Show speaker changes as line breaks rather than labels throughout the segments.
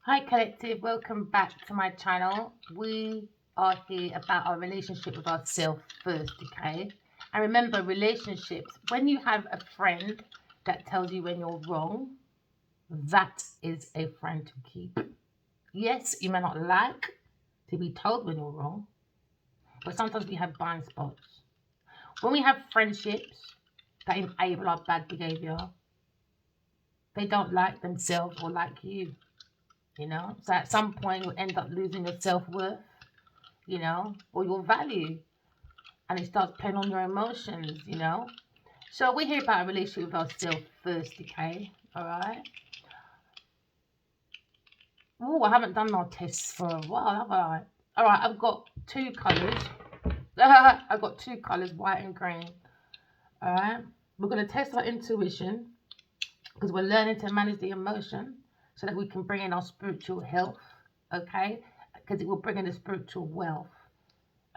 Hi collective, welcome back to my channel. We are here about our relationship with ourselves first, okay? And remember, relationships, when you have a friend that tells you when you're wrong, that is a friend to keep. Yes, you may not like to be told when you're wrong, but sometimes we have blind spots. When we have friendships that enable our bad behavior, they don't like themselves or like you. So at some point you'll end up losing your self-worth, or your value, and it starts playing on your emotions. So we hear about a relationship with ourselves first, okay? All right. Oh, I haven't done my tests for a while, have I? All right, I've got two colours. I've got two colours, white and green. All right. We're going to test our intuition because we're learning to manage the emotion so that we can bring in our spiritual health, okay? Because it will bring in the spiritual wealth.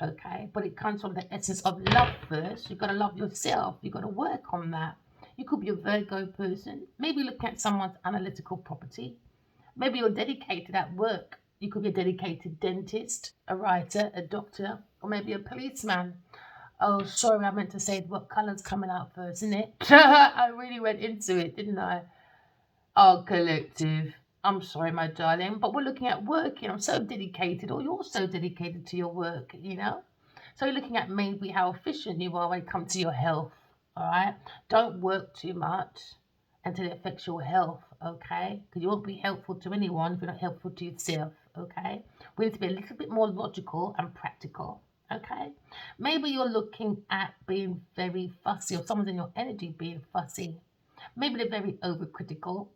Okay, but it comes from the essence of love first. You've got to love yourself. You've got to work on that. You could be a Virgo person, maybe look at someone's analytical property. Maybe you're dedicated at work. You could be a dedicated dentist, a writer, a doctor, or maybe a policeman. Oh, sorry, I meant to say what colour's coming out first, isn't it? I really went into it, didn't I? Oh, collective. I'm sorry, my darling, but we're looking at working. I'm so dedicated, or you're so dedicated to your work. So you're looking at maybe how efficient you are when it comes to your health. All right. Don't work too much until it affects your health. Okay. Because you won't be helpful to anyone if you're not helpful to yourself. Okay. We need to be a little bit more logical and practical. Okay. Maybe you're looking at being very fussy, or someone's in your energy being fussy. Maybe they're very overcritical.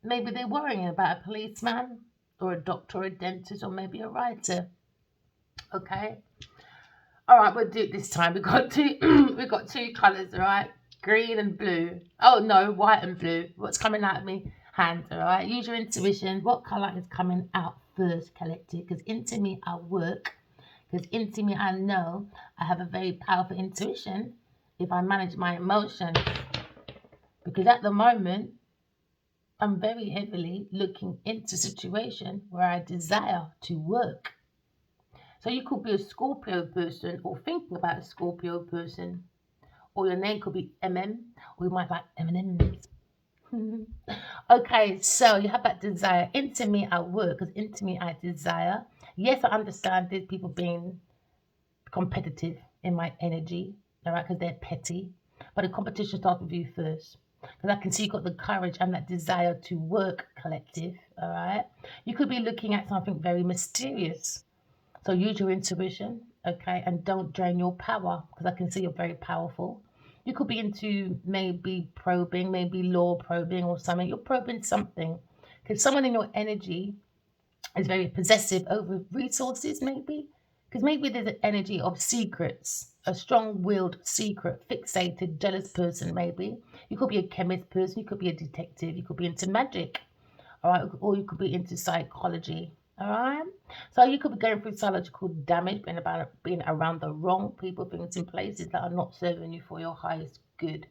Maybe they're worrying about a policeman or a doctor or a dentist or maybe a writer. Okay. All right, we'll do it this time. We've got two we've got two colours, all right? Green and blue. Oh no, white and blue. What's coming out of me? Hand, all right? Use your intuition. What colour is coming out first, collective? Because into me I work. Because into me I know I have a very powerful intuition if I manage my emotions. Because at the moment I'm very heavily looking into a situation where I desire to work. So you could be a Scorpio person or thinking about a Scorpio person, or your name could be MM, or you might like M&M's. Okay, so you have that desire. Into me, I work because into me, I desire. Yes, I understand there's people being competitive in my energy, all right, because they're petty. But the competition starts with you first. Because I can see you've got the courage and that desire to work collective, all right? You could be looking at something very mysterious. So use your intuition, okay, and don't drain your power because I can see you're very powerful. You could be into maybe probing, maybe law probing or something. You're probing something because someone in your energy is very possessive over resources, maybe. Because maybe there's an energy of secrets, a strong willed secret, fixated, jealous person, maybe. You could be a chemist person, you could be a detective, you could be into magic, all right, or you could be into psychology. All right, so you could be going through psychological damage, being around the wrong people, things in places that are not serving you for your highest good.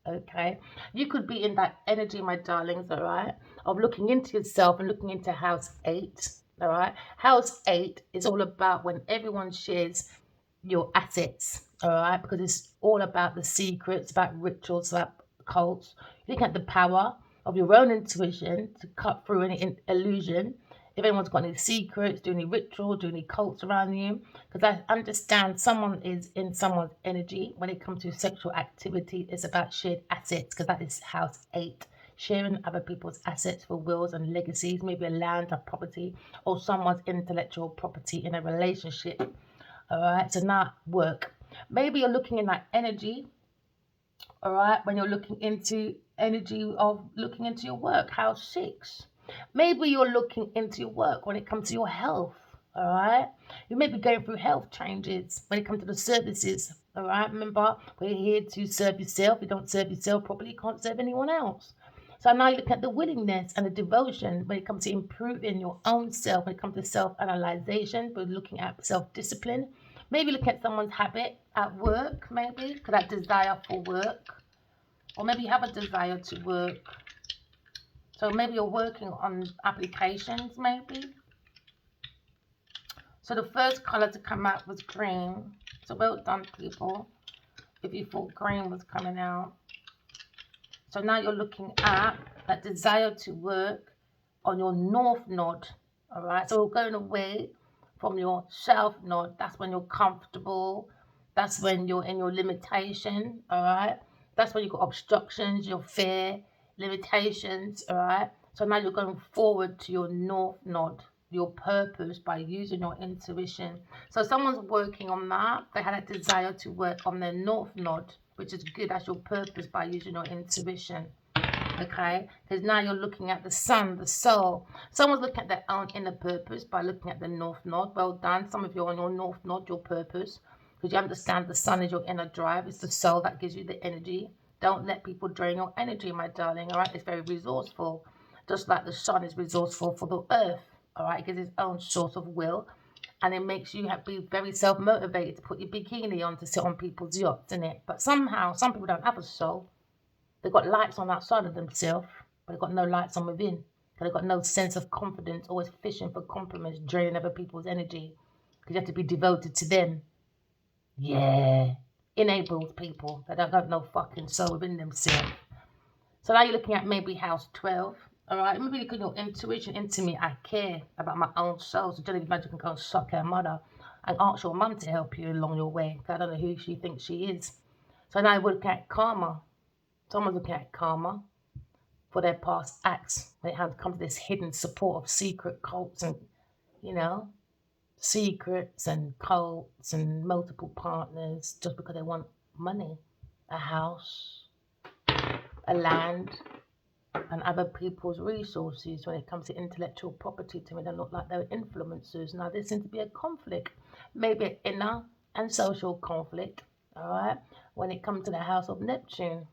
Okay, you could be in that energy, my darlings. All right, of looking into yourself and looking into house 8. All right, house 8 is all about when everyone shares your assets, all right, because it's all about the secrets, about rituals, about cults. You look at the power of your own intuition to cut through any illusion. If anyone's got any secrets, do any ritual, do any cults around you, because I understand someone is in someone's energy when it comes to sexual activity. It's about shared assets, because that is house 8. Sharing other people's assets for wills and legacies, maybe a land, a property, or someone's intellectual property in a relationship. All right, so now work. Maybe you're looking in that energy, all right, when you're looking into energy of looking into your work, house 6. Maybe you're looking into your work when it comes to your health, all right. You may be going through health changes when it comes to the services, all right. Remember, we're here to serve yourself. If you don't serve yourself properly, you can't serve anyone else. So now you look at the willingness and the devotion when it comes to improving your own self, when it comes to self-analyzation, but looking at self-discipline. Maybe look at someone's habit at work, maybe, because that desire for work. Or maybe you have a desire to work. So maybe you're working on applications, maybe. So the first color to come out was green. So well done, people, if you thought green was coming out. So now you're looking at that desire to work on your north node. All right. So we're going away from your south node. That's when you're comfortable. That's when you're in your limitation. All right. That's when you've got obstructions, your fear, limitations. All right. So now you're going forward to your north node, your purpose, by using your intuition. So someone's working on that. They had a desire to work on their north node, which is good. That's your purpose, by using your intuition. Okay, because now you're looking at the sun, the soul. Someone's looking at their own inner purpose by looking at the north node. Well done. Some of you are on your north node, your purpose, because you understand the sun is your inner drive. It's the soul that gives you the energy. Don't let people drain your energy, my darling. All right, it's very resourceful, just like the sun is resourceful for the earth. All right, it gives its own source of will, and it makes you have to be very self-motivated to put your bikini on to sit on people's yachts, in it. But somehow, some people don't have a soul. They've got lights on outside of themselves, but they've got no lights on within. They've got no sense of confidence, always fishing for compliments, draining other people's energy, because you have to be devoted to them. Yeah, enables people that don't have no fucking soul within themselves. So now you're looking at maybe house 12. All right, maybe look at your intuition into me. I care about my own soul. So Genevieve Magic can go and suck her mother and ask your mum to help you along your way. I don't know who she thinks she is. So now we're looking at karma. Someone's looking at karma for their past acts. When it comes to this hidden support of secret cults and, you know, secrets and cults and multiple partners just because they want money, a house, a land, and other people's resources. When it comes to intellectual property, to me, they look like they're influencers. Now, there seems to be a conflict, maybe an inner and social conflict, all right, when it comes to the house of Neptune.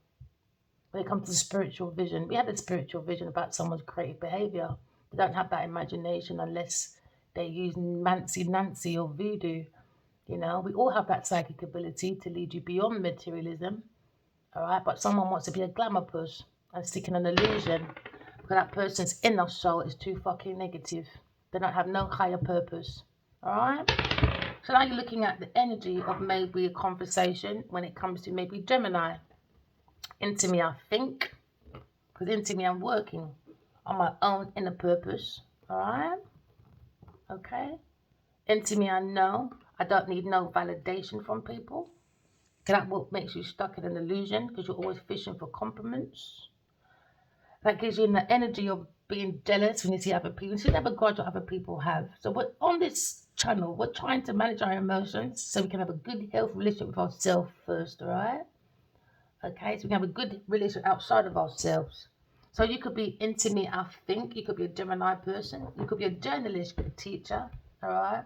When it comes to spiritual vision, we have a spiritual vision about someone's creative behavior. They don't have that imagination unless they use Nancy or voodoo. You know, we all have that psychic ability to lead you beyond materialism. All right, but someone wants to be a glamour puss and seeking an illusion because that person's inner soul is too fucking negative. They don't have no higher purpose. All right. So now you're looking at the energy of maybe a conversation when it comes to maybe Gemini. Into me, I think, because into me, I'm working on my own inner purpose. All right. Okay. Into me, I know I don't need no validation from people. That what makes you stuck in an illusion because you're always fishing for compliments. That gives you the energy of being jealous when you see other people. You should never grudge what other people have. So we're on this channel, we're trying to manage our emotions so we can have a good, healthy relationship with ourselves first, all right? Okay, so we can have a good relationship outside of ourselves. So you could be into me, I think. You could be a Gemini person. You could be a journalist, a teacher, all right?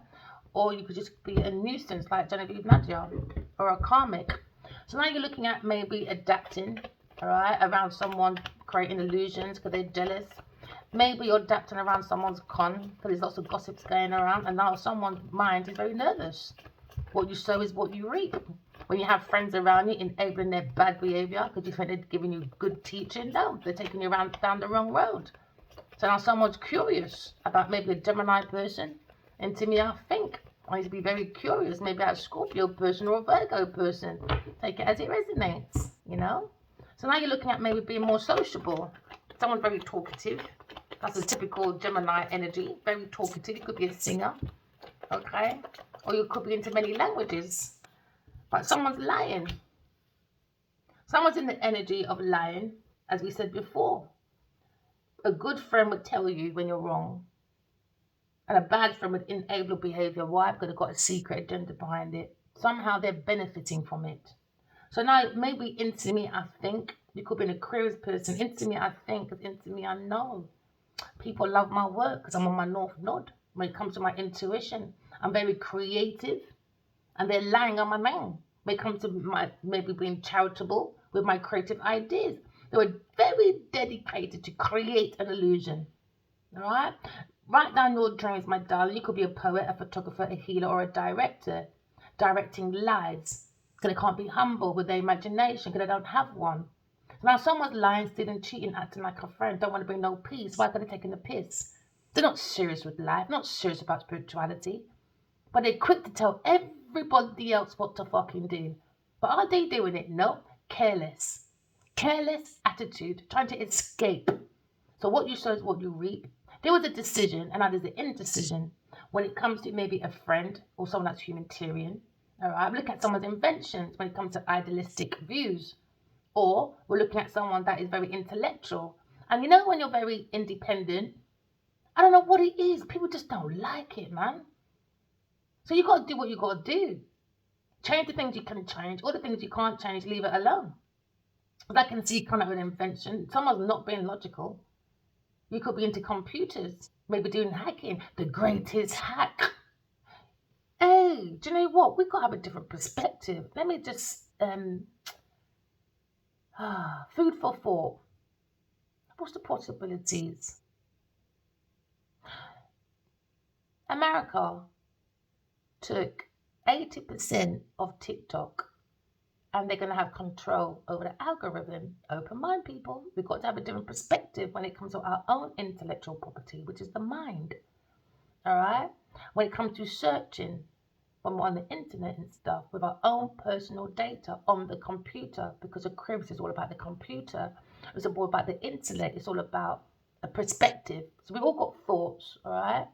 Or you could just be a nuisance like Genevieve Nadia or a karmic. So now you're looking at maybe adapting, all right, around someone, creating illusions because they're jealous. Maybe you're adapting around someone's con because there's lots of gossips going around, and now someone's mind is very nervous. What you sow is what you reap. When you have friends around you enabling their bad behavior because you think they're giving you good teaching, no, they're taking you around down the wrong road. So now someone's curious about maybe a Gemini person. And to me, I think I need to be very curious, maybe a Scorpio person or a Virgo person. Take it as it resonates, you know? So now you're looking at maybe being more sociable. Someone's very talkative. That's a typical Gemini energy. Very talkative. You could be a singer, okay? Or you could be into many languages. But someone's lying. Someone's in the energy of lying, as we said before. A good friend would tell you when you're wrong. And a bad friend would enable behavior. Why? Because they've got a secret agenda behind it. Somehow they're benefiting from it. So now maybe into me, I think. You could be an Aquarius person. Into me, I think. Because into me, I know. People love my work because I'm on my North Node. When it comes to my intuition, I'm very creative. And they're lying on my name. When it comes to my maybe being charitable with my creative ideas. They were very dedicated to create an illusion. All right? Write down your dreams, my darling. You could be a poet, a photographer, a healer, or a director. Directing lives. Because they can't be humble with their imagination because they don't have one. Now someone's lying, stealing, cheating, acting like a friend, don't want to bring no peace. Why are they taking the piss? They're not serious with life, not serious about spirituality, but they're quick to tell everybody else what to fucking do. But are they doing it? No. Careless. Careless attitude, trying to escape. So what you sow is what you reap. There was a decision, and now there's an indecision when it comes to maybe a friend or someone that's humanitarian. All right, look at someone's inventions when it comes to idealistic views. Or we're looking at someone that is very intellectual. And you know when you're very independent, I don't know what it is. People just don't like it, man. So you got to do what you got to do. Change the things you can change. All the things you can't change, leave it alone. But I can see kind of an invention. Someone's not being logical. You could be into computers, maybe doing hacking. The greatest hack. Hey, do you know what? We've got to have a different perspective. Let me just food for thought. What's the possibilities? America took 80% of TikTok and they're going to have control over the algorithm. Open mind, people. We've got to have a different perspective when it comes to our own intellectual property, which is the mind. All right? When it comes to searching, when we're on the internet and stuff, with our own personal data on the computer, because a cribs is all about the computer. It's all about the intellect. It's all about a perspective. So we've all got thoughts, all right?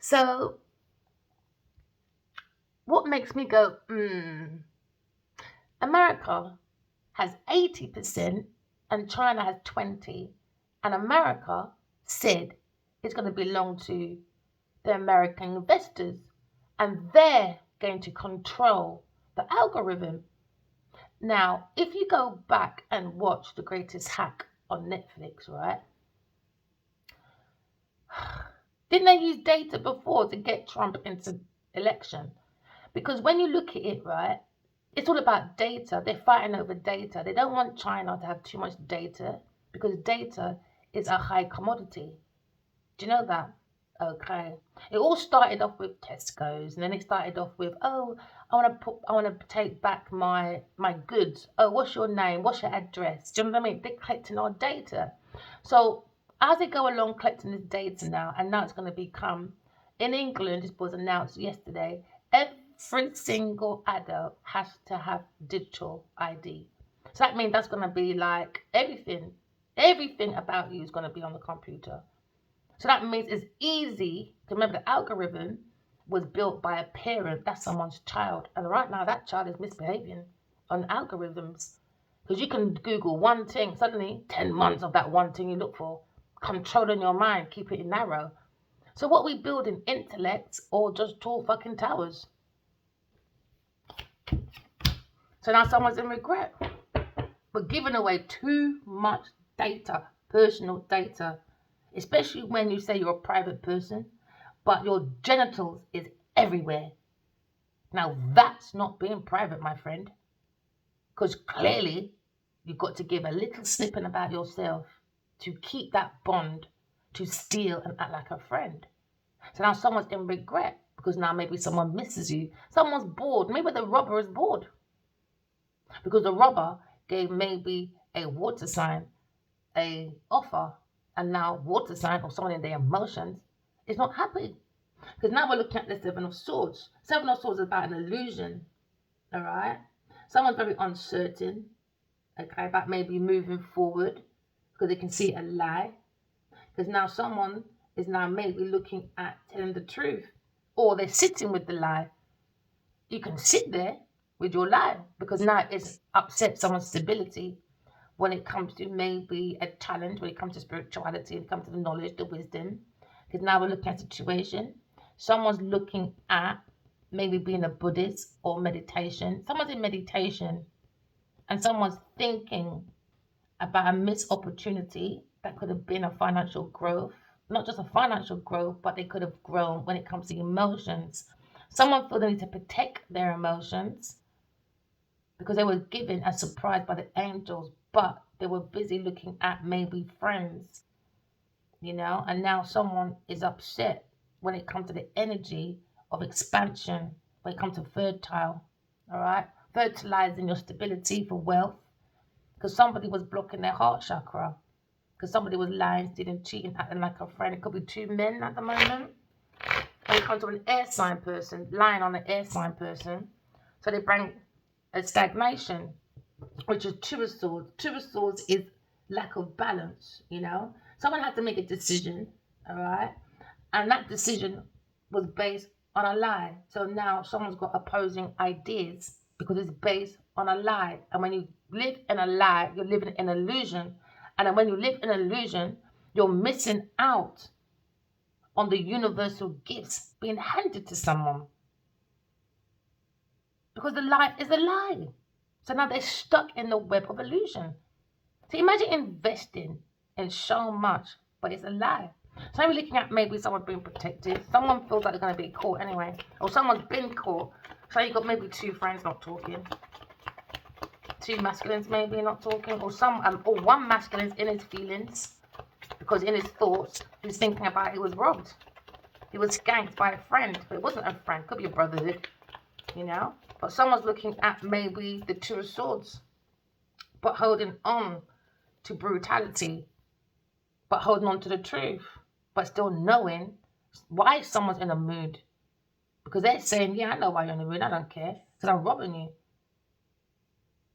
So what makes me go, America has 80% and China has 20%. And America said it's going to belong to the American investors and they're going to control the algorithm. Now, if you go back and watch The Greatest Hack on Netflix, right? Didn't they use data before to get Trump into election? Because when you look at it, right, it's all about data. They're fighting over data. They don't want China to have too much data because data is a high commodity. Do you know that? Okay. It all started off with Tesco's, and then it started off with, oh, I want to take back my goods. Oh, what's your name? What's your address? Do you know what I mean? They're collecting our data. So as they go along collecting this data now, and now it's going to become, in England, this was announced yesterday, every single adult has to have digital ID. So that means that's going to be like everything about you is going to be on the computer. So that means it's easy to remember the algorithm was built by a parent, that's someone's child. And right now that child is misbehaving on algorithms. Because you can Google one thing, suddenly 10 months of that one thing you look for, controlling your mind, keep it narrow. So what we build in intellect or just tall fucking towers. So now someone's in regret. We're giving away too much data, personal data, especially when you say you're a private person, but your genitals is everywhere. Now that's not being private, my friend, because clearly you've got to give a little snippet about yourself to keep that bond, to steal and act like a friend. So now someone's in regret because now maybe someone misses you. Someone's bored. Maybe the robber is bored because the robber gave maybe a water sign, a offer, and now water sign or someone in their emotions is not happy. Because now we're looking at the Seven of Swords. Seven of Swords is about an illusion, all right? Someone's very uncertain, okay, about maybe moving forward because they can see a lie. Because now someone is now maybe looking at telling the truth or they're sitting with the lie. You can sit there with your lie because now it's upset someone's stability when it comes to maybe a challenge, when it comes to spirituality, when it comes to the knowledge, the wisdom. Because now we're looking at a situation. Someone's looking at maybe being a Buddhist or meditation. Someone's in meditation and someone's thinking about a missed opportunity that could have been a financial growth. Not just a financial growth, but they could have grown when it comes to emotions. Someone felt they need to protect their emotions because they were given a surprise by the angels, but they were busy looking at maybe friends, and now someone is upset when it comes to the energy of expansion, when it comes to fertile, all right? Fertilizing your stability for wealth. because somebody was blocking their heart chakra, because somebody was lying, stealing, cheating, acting like a friend. It could be two men at the moment. When it comes to an air sign person, lying on an air sign person, so they bring a stagnation, which is Two of Swords. Two of Swords is lack of balance, you know? Someone had to make a decision, all right? And that decision was based on a lie. So now someone's got opposing ideas because it's based on a lie. And when you live in a lie, you're living in an illusion. And then when you live in an illusion, you're missing out on the universal gifts being handed to someone. Because the life is a lie. So now they're stuck in the web of illusion. So imagine investing in so much, but it's a lie. So we're looking at maybe someone being protected. Someone feels like they're going to be caught anyway. Or someone's been caught. So you've got maybe two friends not talking. Two masculines maybe not talking. Or one masculine's in his feelings. Because in his thoughts, he's thinking about he was robbed. He was skanked by a friend. But it wasn't a friend. Could be a brotherhood. You know? But someone's looking at maybe the Two of Swords. But holding on to brutality. But holding on to the truth. But still knowing why someone's in a mood. Because they're saying, yeah, I know why you're in a mood. I don't care. Because I'm robbing you.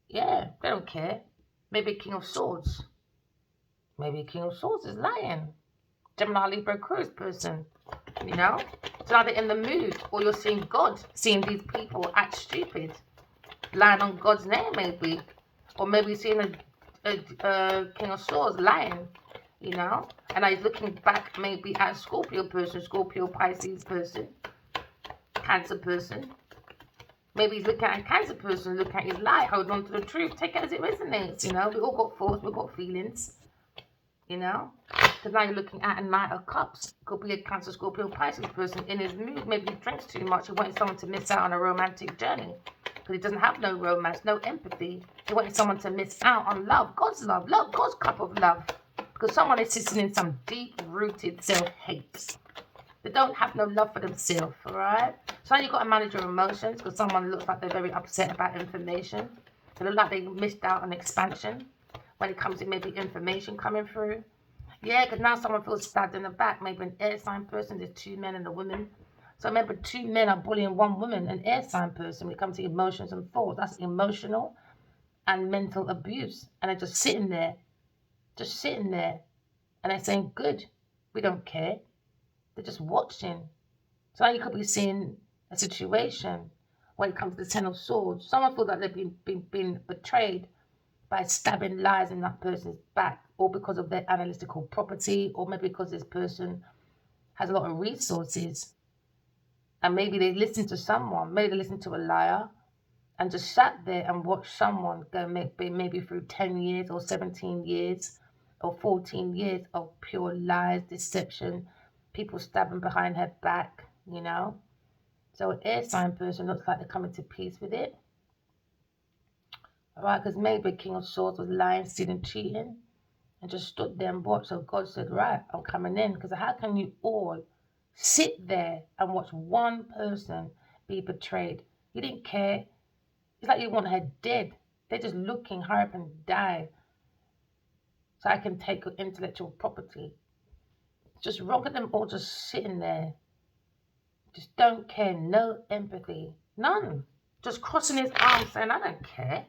Yeah, they don't care. Maybe King of Swords. Maybe King of Swords is lying. Gemini, Libra, Aquarius person. You know? So now they're in the mood. Or you're seeing God. Seeing these people act stupid. Lying on God's name, maybe. Or maybe seeing a King of Swords lying. You know, and I was looking back maybe at Scorpio person, Scorpio, Pisces person, Cancer person. Maybe he's looking at a Cancer person, looking at his lie, hold on to the truth, take it as it resonates, you know. We all got thoughts, we've got feelings, you know. Because now you're looking at a Knight of Cups. Could be a Cancer, Scorpio, Pisces person in his mood. Maybe he drinks too much. He wants someone to miss out on a romantic journey. Because he doesn't have no romance, no empathy. He wants someone to miss out on love, God's love, God's cup of love. Because someone is sitting in some deep-rooted self-hate. They don't have no love for themselves, all right? So now you've got to manage your emotions because someone looks like they're very upset about information. They look like they missed out on expansion when it comes to maybe information coming through. Yeah, because now someone feels stabbed in the back. Maybe an air sign person, there's two men and a woman. So remember, two men are bullying one woman, an air sign person. When it comes to emotions and thoughts, that's emotional and mental abuse. And they're just sitting there. And they're saying, good, we don't care. They're just watching. So now you could be seeing a situation when it comes to the Ten of Swords. Someone feels like they've been betrayed by stabbing lies in that person's back, or because of their analytical property, or maybe because this person has a lot of resources. And maybe they listen to someone, maybe they listen to a liar, and just sat there and watched someone go maybe through 10 years or 17 years or 14 years of pure lies, deception, people stabbing behind her back, you know. So an air sign person looks like they're coming to peace with it. All right, because maybe King of Swords was lying, stealing, cheating, and just stood there and watched. So God said, right, I'm coming in. Because how can you all sit there and watch one person be betrayed? You didn't care. It's like you want her dead. They're just looking, hurry up and die. So I can take your intellectual property. Just rock at them all just sitting there. Just don't care. No empathy. None. Just crossing his arms saying, I don't care.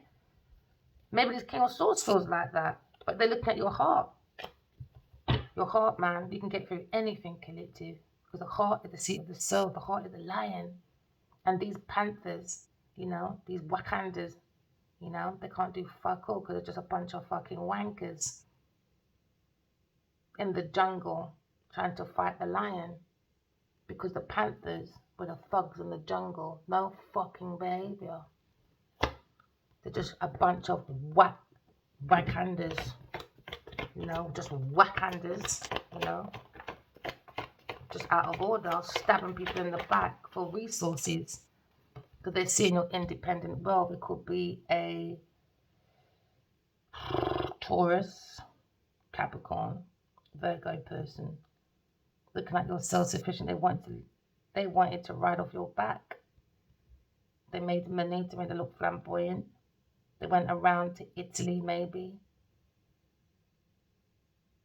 Maybe this King of Swords feels like that. But they're looking at your heart. Your heart, man. You can get through anything, collective. Because the heart is the seat of the soul. The heart is the lion. And these panthers, you know, these Wakandas, you know, they can't do fuck all because they're just a bunch of fucking wankers in the jungle trying to fight the lion. Because the panthers were the thugs in the jungle. No fucking behavior. They're just a bunch of Wakandas. You know, just Wakandas, you know. Just out of order, stabbing people in the back for resources. Because they're seeing your independent wealth. It could be a Taurus, Capricorn, Virgo person. Looking like you're self-sufficient. They wanted to ride off your back. They made money to make them look flamboyant. They went around to Italy, maybe,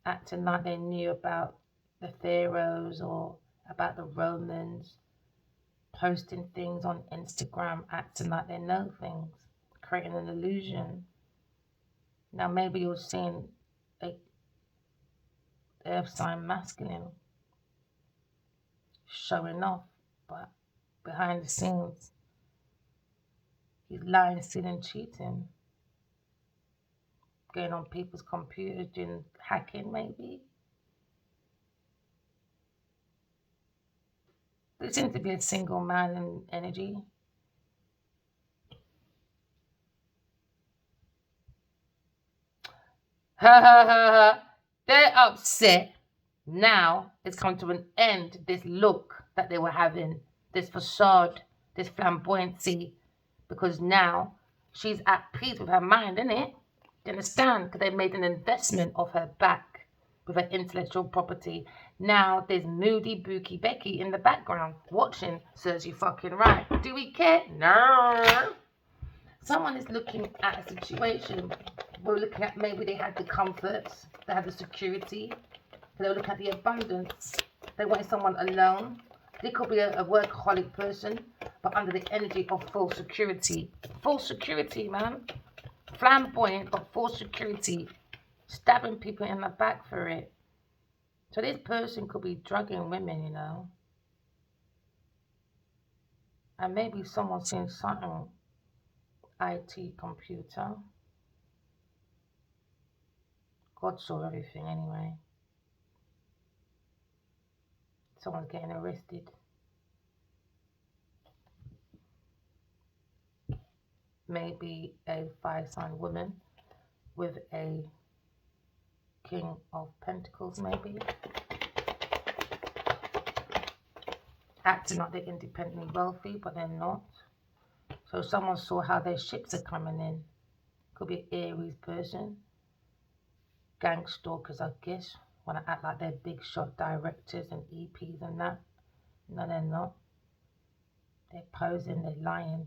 acting like they knew about the pharaohs or about the Romans, posting things on Instagram, acting like they know things, creating an illusion. Now, maybe you're seeing a earth sign masculine showing off, but behind the scenes, he's lying, stealing, cheating, going on people's computers, doing hacking, maybe. There seems to be a single man in energy. Ha ha ha ha. They're upset. Now it's come to an end. This look that they were having, this facade, this flamboyancy, because now she's at peace with her mind, innit? You understand? Because they made an investment of her back with her intellectual property. Now there's moody Bookie Becky in the background watching. Serves you fucking right. Do we care? No. Someone is looking at a situation. We're looking at maybe they had the comforts, they had the security, they were looking at the abundance. They wanted someone alone. They could be a workaholic person, but under the energy of full security. Full security, man. Flamboyant, but full security. Stabbing people in the back for it. So this person could be drugging women, you know. And maybe someone's seen something, IT computer. God saw everything anyway. Someone's getting arrested. Maybe a fire-sign woman with a King of Pentacles, maybe. Acting like they're independently wealthy, but they're not. So someone saw how their ships are coming in. Could be an Aries person. Gang stalkers, I guess. Want to act like they're big shot directors and EPs and that. No, they're not. They're posing, they're lying.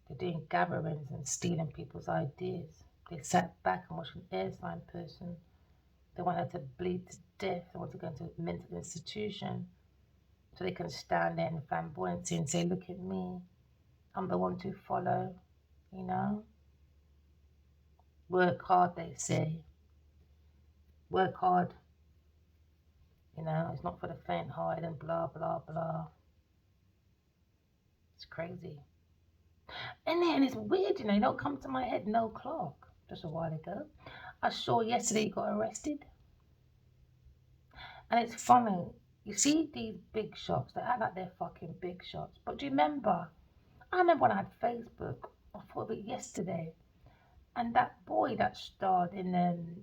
They're doing gatherings and stealing people's ideas. They sat back and watched an air sign person. They want her to bleed to death. They want to go into a mental institution so they can stand there in flamboyancy and say, look at me. I'm the one to follow, you know. Work hard, they say. Work hard. You know, it's not for the faint-hearted and blah, blah, blah. It's crazy. And it's weird, you know, it don't come to my head, no clock, just a while ago. I saw yesterday he got arrested. And it's funny, you see these big shots, they act like they're fucking big shots. But do you remember? I remember when I had Facebook, I thought of it yesterday. And that boy that starred in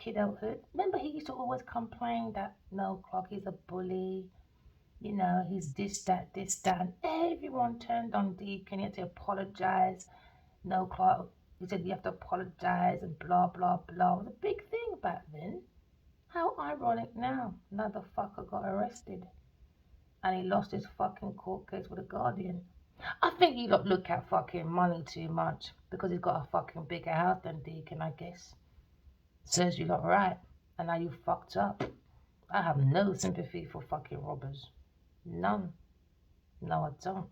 Kidulthood, remember he used to always complain that no clock, he's a bully, you know, he's this, that, and everyone turned on Deacon, he had to apologize, no clock, he said you have to apologize and blah, blah, blah. It was a big thing back then. How ironic now, another fucker got arrested and he lost his fucking court case with a Guardian. I think you lot look at fucking money too much because he's got a fucking bigger house than Deacon, I guess. Serves you lot right, and now you fucked up. I have no sympathy for fucking robbers. None. No, I don't.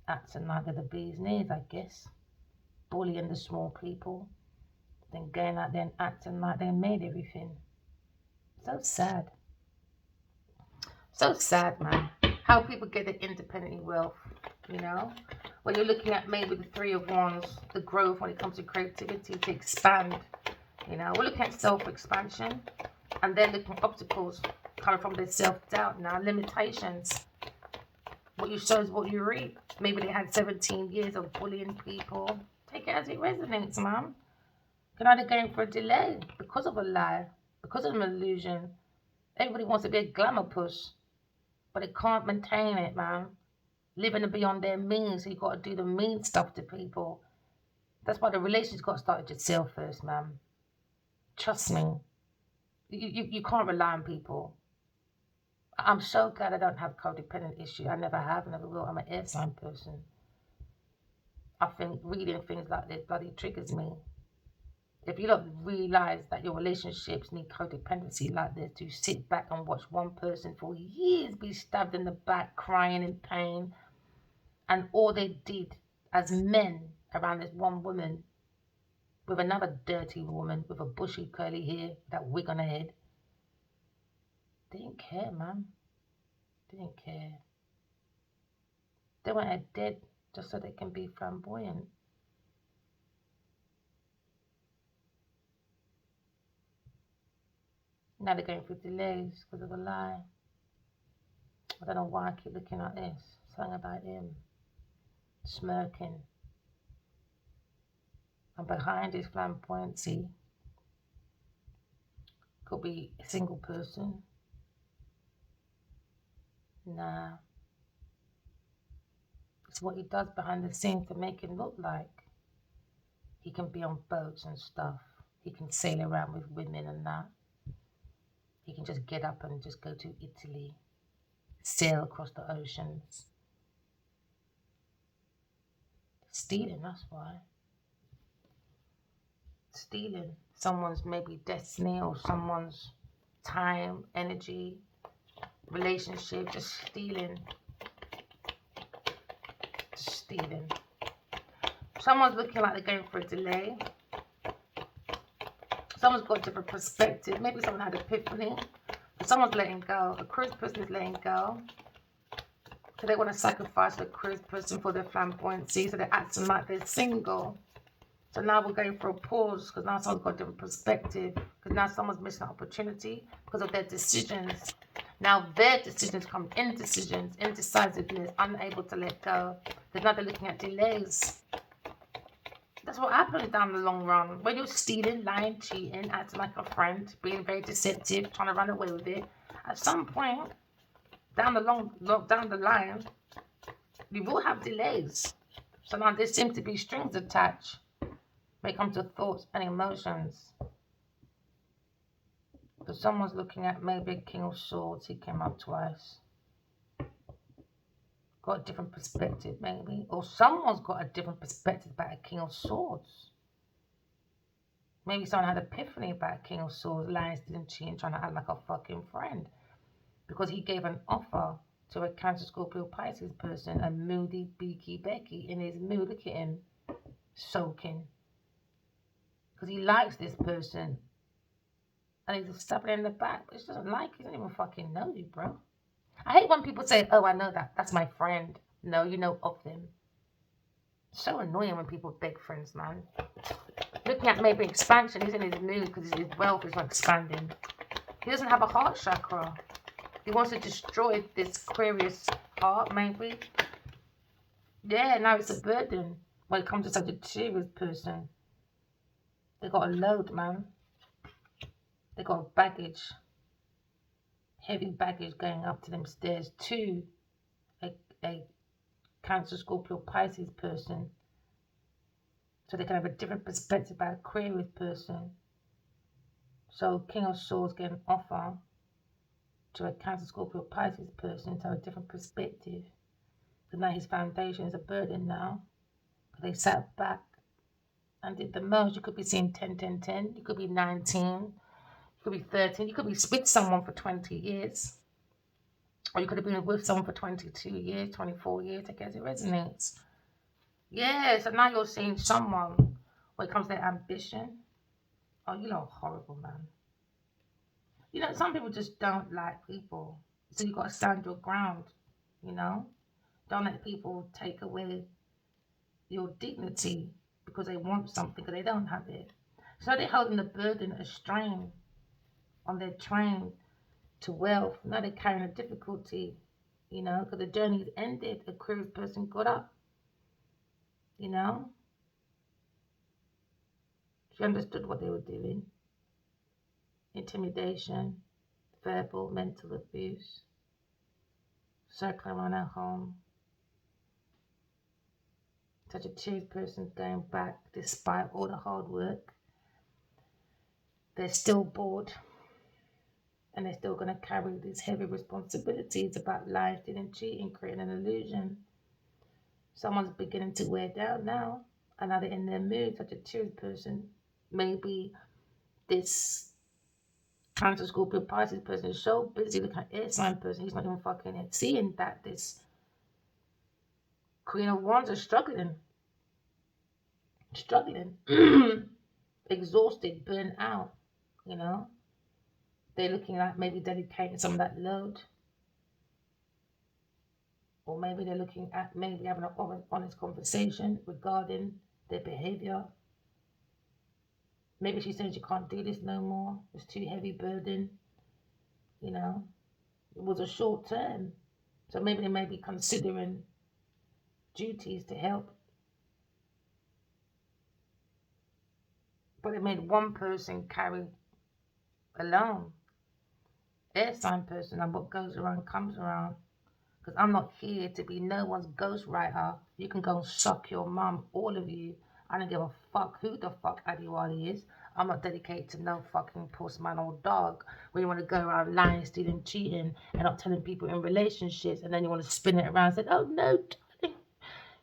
Acting like they're the bee's knees, I guess. Bullying the small people. Then going out there and acting like they made everything. So sad. So sad, man. How people get their independent wealth, you know? When you're looking at maybe the Three of Wands, the growth when it comes to creativity, to expand, you know? We're looking at self-expansion and then looking at obstacles coming from their self-doubt now, limitations. What you sow is what you reap. Maybe they had 17 years of bullying people. Take it as it resonates, man. Can either going for a delay because of a lie, because of an illusion. Everybody wants to be a glamour puss, but they can't maintain it, man. Living beyond their means, so you got to do the mean stuff to people. That's why the relationship's got to start with yourself first, man. Trust me. You can't rely on people. I'm so glad I don't have codependent issue. I never have, never will. I'm an air sign person. I think reading things like this bloody triggers me. If you don't realize that your relationships need codependency like this, to sit back and watch one person for years be stabbed in the back, crying in pain, and all they did as men around this one woman with another dirty woman with a bushy curly hair, that wig on her head, they didn't care, man. They didn't care. They want her dead just so they can be flamboyant. Now they're going through delays because of a lie. I don't know why I keep looking at this. Something about him smirking. And behind his flamboyancy could be a single person. Nah. It's what he does behind the scenes to make him look like he can be on boats and stuff. He can sail around with women and that. He can just get up and just go to Italy, sail across the oceans. Stealing, that's why. Stealing someone's maybe destiny or someone's time, energy, relationship, just stealing. Just stealing. Someone's looking like they're going for a delay. Someone's got a different perspective. Maybe someone had epiphany. But someone's letting go. A cruise person is letting go. So they want to sacrifice the cruise person for their flamboyancy. So they're acting like they're single. So now we're going for a pause because now someone's got a different perspective. Because now someone's missing an opportunity because of their decisions. Now their decisions come indecisions, indecisiveness, unable to let go. Because now they're looking at delays. That's what happens down the long run. When you're stealing, lying, cheating, acting like a friend, being very deceptive, trying to run away with it, at some point, down the line, you will have delays. So now there seems to be strings attached when it comes to thoughts and emotions. But someone's looking at maybe a King of Swords. He came up twice. Got a different perspective, maybe. Or someone's got a different perspective about a King of Swords. Maybe someone had an epiphany about King of Swords, lying, stealing, cheating, trying to act like a fucking friend. Because he gave an offer to a Cancer, Scorpio, Pisces person, a moody, beaky Becky. In his mood, look at him, soaking. Because he likes this person. And he's just stabbing in the back. But he doesn't like you. He doesn't even fucking know you, bro. I hate when people say, oh, I know that. That's my friend. No, you know of them. So annoying when people beg friends, man. Looking at maybe expansion. He's in his mood because his wealth is not expanding. He doesn't have a heart chakra. He wants to destroy this Aquarius heart, maybe. Yeah, now it's a burden when it comes to such a serious person. They got a load, man. They got baggage. Heavy baggage going up to them stairs to a Cancer, Scorpio, Pisces person. So they can have a different perspective about Aquarius person. So King of Swords get an offer to a Cancer, Scorpio, Pisces person to have a different perspective. Because now his foundation is a burden now. They sat back and did the most. You could be seeing 10, 10, 10. You could be 19. You could be 13. You could be with someone for 20 years. Or you could have been with someone for 22 years, 24 years. I guess it resonates. Yeah, so now you're seeing someone when it comes to ambition. Oh, you lot are horrible, man. You know, some people just don't like people. So you got to stand your ground, you know? Don't let people take away your dignity because they want something because they don't have it. So they're holding the burden, a strain on their train to wealth. Now they're carrying a difficulty, you know, because the journey's ended. A curious person got up, you know. She understood what they were doing. Intimidation, verbal, mental abuse, circling around her home. Such a cheery person going back despite all the hard work. They're still bored. And they're still going to carry these heavy responsibilities about lying, stealing, cheating, creating an illusion. Someone's beginning to wear down now, and now they're in their mood, such a cheery person. Maybe this Cancer Scorpio Pisces person is so busy looking at air sign person, he's not even fucking it. Seeing that this Queen of Wands is struggling, exhausted, burnt out, you know. They're looking at maybe dedicating some of that load, or maybe they're looking at maybe having an honest conversation regarding their behavior. Maybe she's saying she can't do this no more. It's too heavy burden, you know. It was a short term. So maybe they may be considering duties to help. But it made one person carry alone. Air sign person, and what goes around comes around. Because I'm not here to be no one's ghostwriter. You can go and suck your mum, all of you. I don't give a fuck who the fuck Adiwali is. I'm not dedicated to no fucking postman or dog where you want to go around lying, stealing, cheating, and not telling people in relationships, and then you want to spin it around and say, oh no, darling,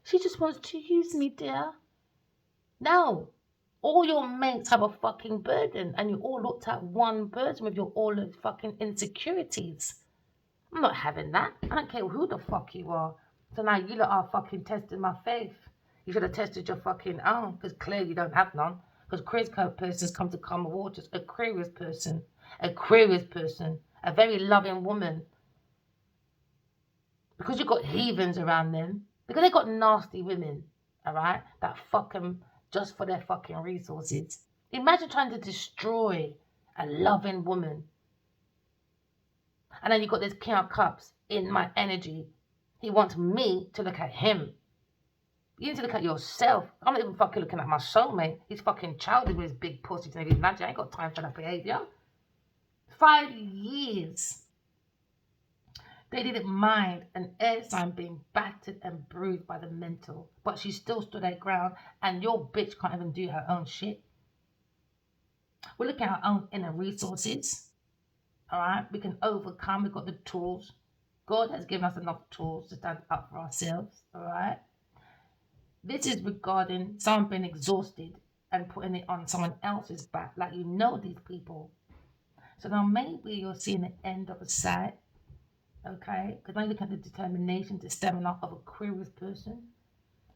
she just wants to use me, dear. No. All your mates have a fucking burden, and you all looked at one person with your all the fucking insecurities. I'm not having that. I don't care who the fuck you are. So now you lot are fucking testing my faith. You should have tested your fucking own, because clearly you don't have none. Because Aquarius persons come to calm waters. Aquarius person, a very loving woman. Because you've got heathens around them, because they got nasty women, all right, that fuck them just for their fucking resources. Imagine trying to destroy a loving woman. And then you got this King of Cups in my energy. He wants me to look at him. You need to look at yourself. I'm not even fucking looking at my soulmate. He's fucking childish with his big pussy. I ain't got time for that behavior. 5 years. They didn't mind an air sign being battered and bruised by the mental. But she still stood her ground, and your bitch can't even do her own shit. We're looking at our own inner resources. All right? We can overcome. We've got the tools. God has given us enough tools to stand up for ourselves. All right? This is regarding someone being exhausted and putting it on someone else's back. Like you know these people. So now maybe you're seeing the end of a side. Okay? Because now you look at the determination, the stamina of a Aquarius person.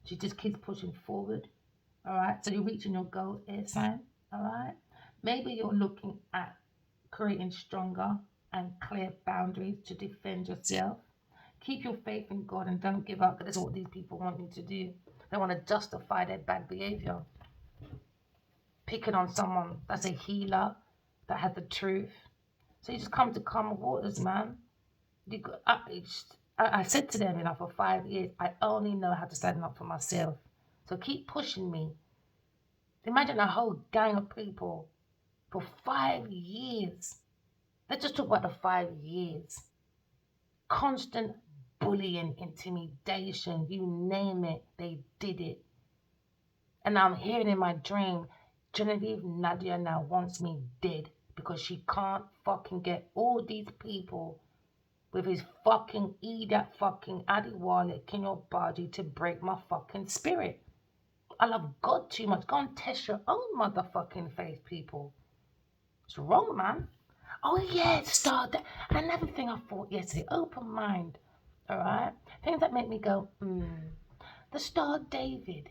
She just keeps pushing forward. All right? So you're reaching your goals, air sign. All right? Maybe you're looking at creating stronger and clear boundaries to defend yourself. Keep your faith in God and don't give up, because that's what these people want you to do. They want to justify their bad behavior. Picking on someone that's a healer, that has the truth. So you just come to calm waters, man. I said to them, for 5 years, I only know how to stand up for myself. So keep pushing me. Imagine a whole gang of people for 5 years. Let's just talk about the 5 years. Constant bullying, intimidation, you name it, they did it. And I'm hearing in my dream, Genevieve Nadia now wants me dead because she can't fucking get all these people with his fucking that fucking Adiwale in your body to break my fucking spirit. I love God too much. Go and test your own motherfucking faith, people. It's wrong, man. Oh yeah, start. Another thing I thought yesterday, open mind. All right, things that make me go, The Star David.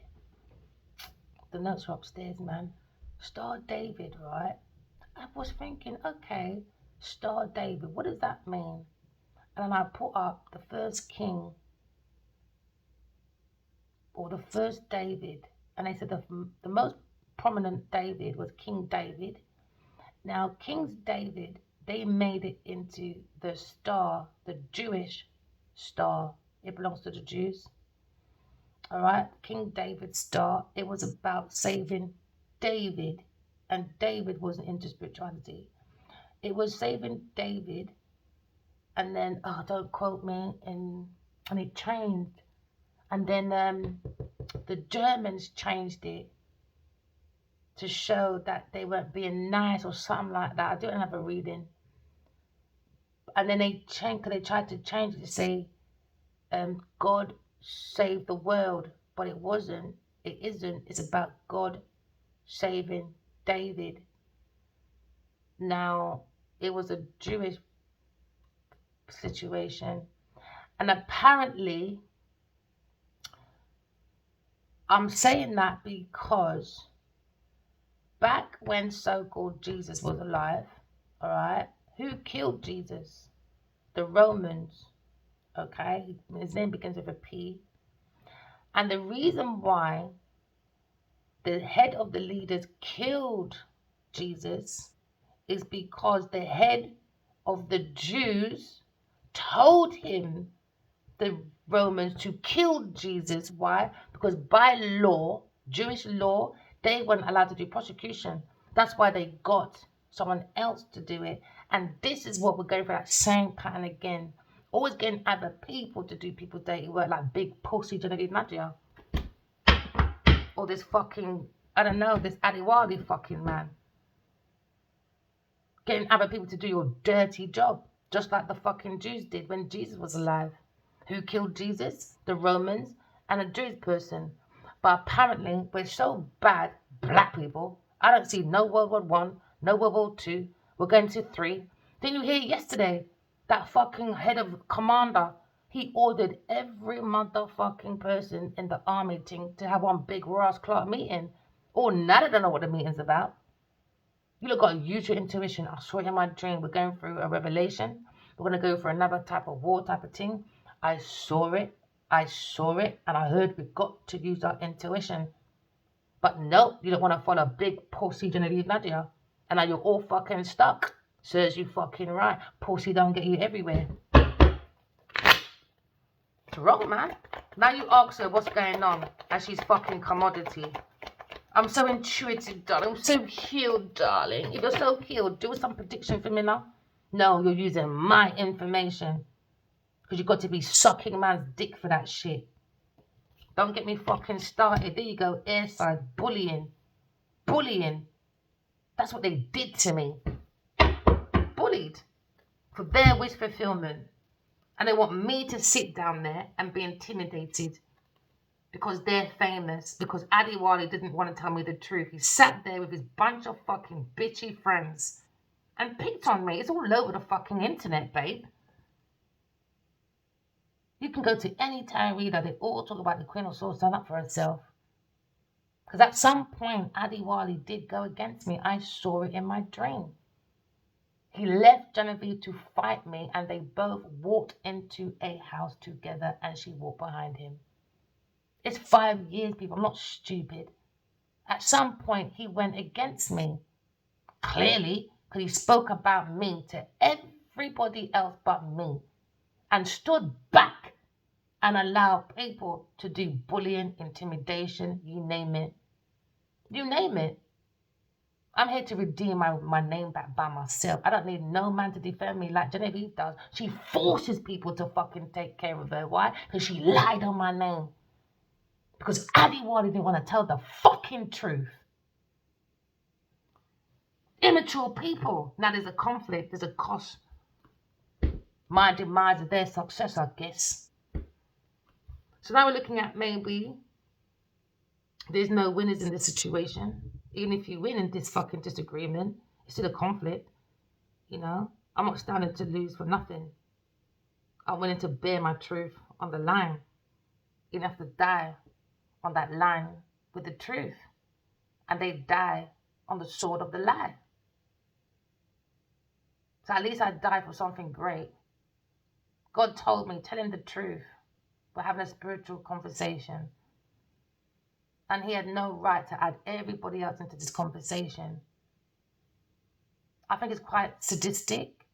The notes are upstairs, man. Star David, right? I was thinking, okay, Star David, what does that mean? And then I put up the first king or the first David, and they said the most prominent David was King David. Now, King David, they made it into the star, the Jewish star. It belongs to the Jews. All right, King David's star. It was about saving David, and David wasn't into spirituality. It was saving David, and then don't quote me, and it changed, and then the Germans changed it to show that they weren't being nice or something like that. I don't have a reading. And then they changed, because they tried to change it to say, God save the world, but it wasn't. It isn't. It's about God saving David. Now, it was a Jewish situation, and apparently, I'm saying that because back when so-called Jesus was alive, all right, who killed Jesus? The Romans, okay? His name begins with a P. And the reason why the head of the leaders killed Jesus is because the head of the Jews told him, the Romans, to kill Jesus. Why? Because by law, Jewish law, they weren't allowed to do prosecution. That's why they got someone else to do it. And this is what we're going for, that same pattern again. Always getting other people to do people's dirty work, like big pussy Genevieve Nadia. Or this fucking, I don't know, this Adiwali fucking man. Getting other people to do your dirty job, just like the fucking Jews did when Jesus was alive. Who killed Jesus? The Romans and a Jewish person. But apparently, we're so bad, black people. I don't see no World War One, no World War Two. We're going to three. Didn't you hear yesterday? That fucking head of commander, he ordered every motherfucking person in the army team to have one big Ross Clark meeting. Or none of them know what the meeting's about. You look, got to use your intuition. I saw it in my dream. We're going through a revelation. We're going to go for another type of war type of thing. I saw it. And I heard we've got to use our intuition. But no, you don't want to follow big pussy Genevieve Nadia. And now you're all fucking stuck. Serves you fucking right. Pussy don't get you everywhere. It's wrong, man. Now you ask her what's going on, and she's fucking commodity. I'm so intuitive, darling. I'm so healed, darling. If you're so healed, do some prediction for me now. No, you're using my information. Because you've got to be sucking man's dick for that shit. Don't get me fucking started. There you go, airside. Bullying. Bullying. That's what they did to me. Bullied. For their wish fulfillment. And they want me to sit down there and be intimidated. Because they're famous. Because Adiwali didn't want to tell me the truth. He sat there with his bunch of fucking bitchy friends and picked on me. It's all over the fucking internet, babe. You can go to any tarot reader. They all talk about the Queen of Swords stand up for herself. Because at some point, Adiwali did go against me. I saw it in my dream. He left Genevieve to fight me, and they both walked into a house together, and she walked behind him. It's 5 years, people. I'm not stupid. At some point, he went against me. Clearly, because he spoke about me to everybody else but me. And stood back and allowed people to do bullying, intimidation, you name it. You name it. I'm here to redeem my name back by myself. I don't need no man to defend me like Genevieve does. She forces people to fucking take care of her. Why? Because she lied on my name. Because Adiwali didn't want to tell the fucking truth. Immature people. Now there's a conflict. There's a cost. My demise of their success, I guess. So now we're looking at maybe there's no winners in this situation. Even if you win in this fucking disagreement, it's still a conflict. You know, I'm not standing to lose for nothing. I'm willing to bear my truth on the line. You have to die on that line with the truth. And they die on the sword of the lie. So at least I die for something great. God told me, tell him the truth. We're having a spiritual conversation. And he had no right to add everybody else into this conversation. I think it's quite sadistic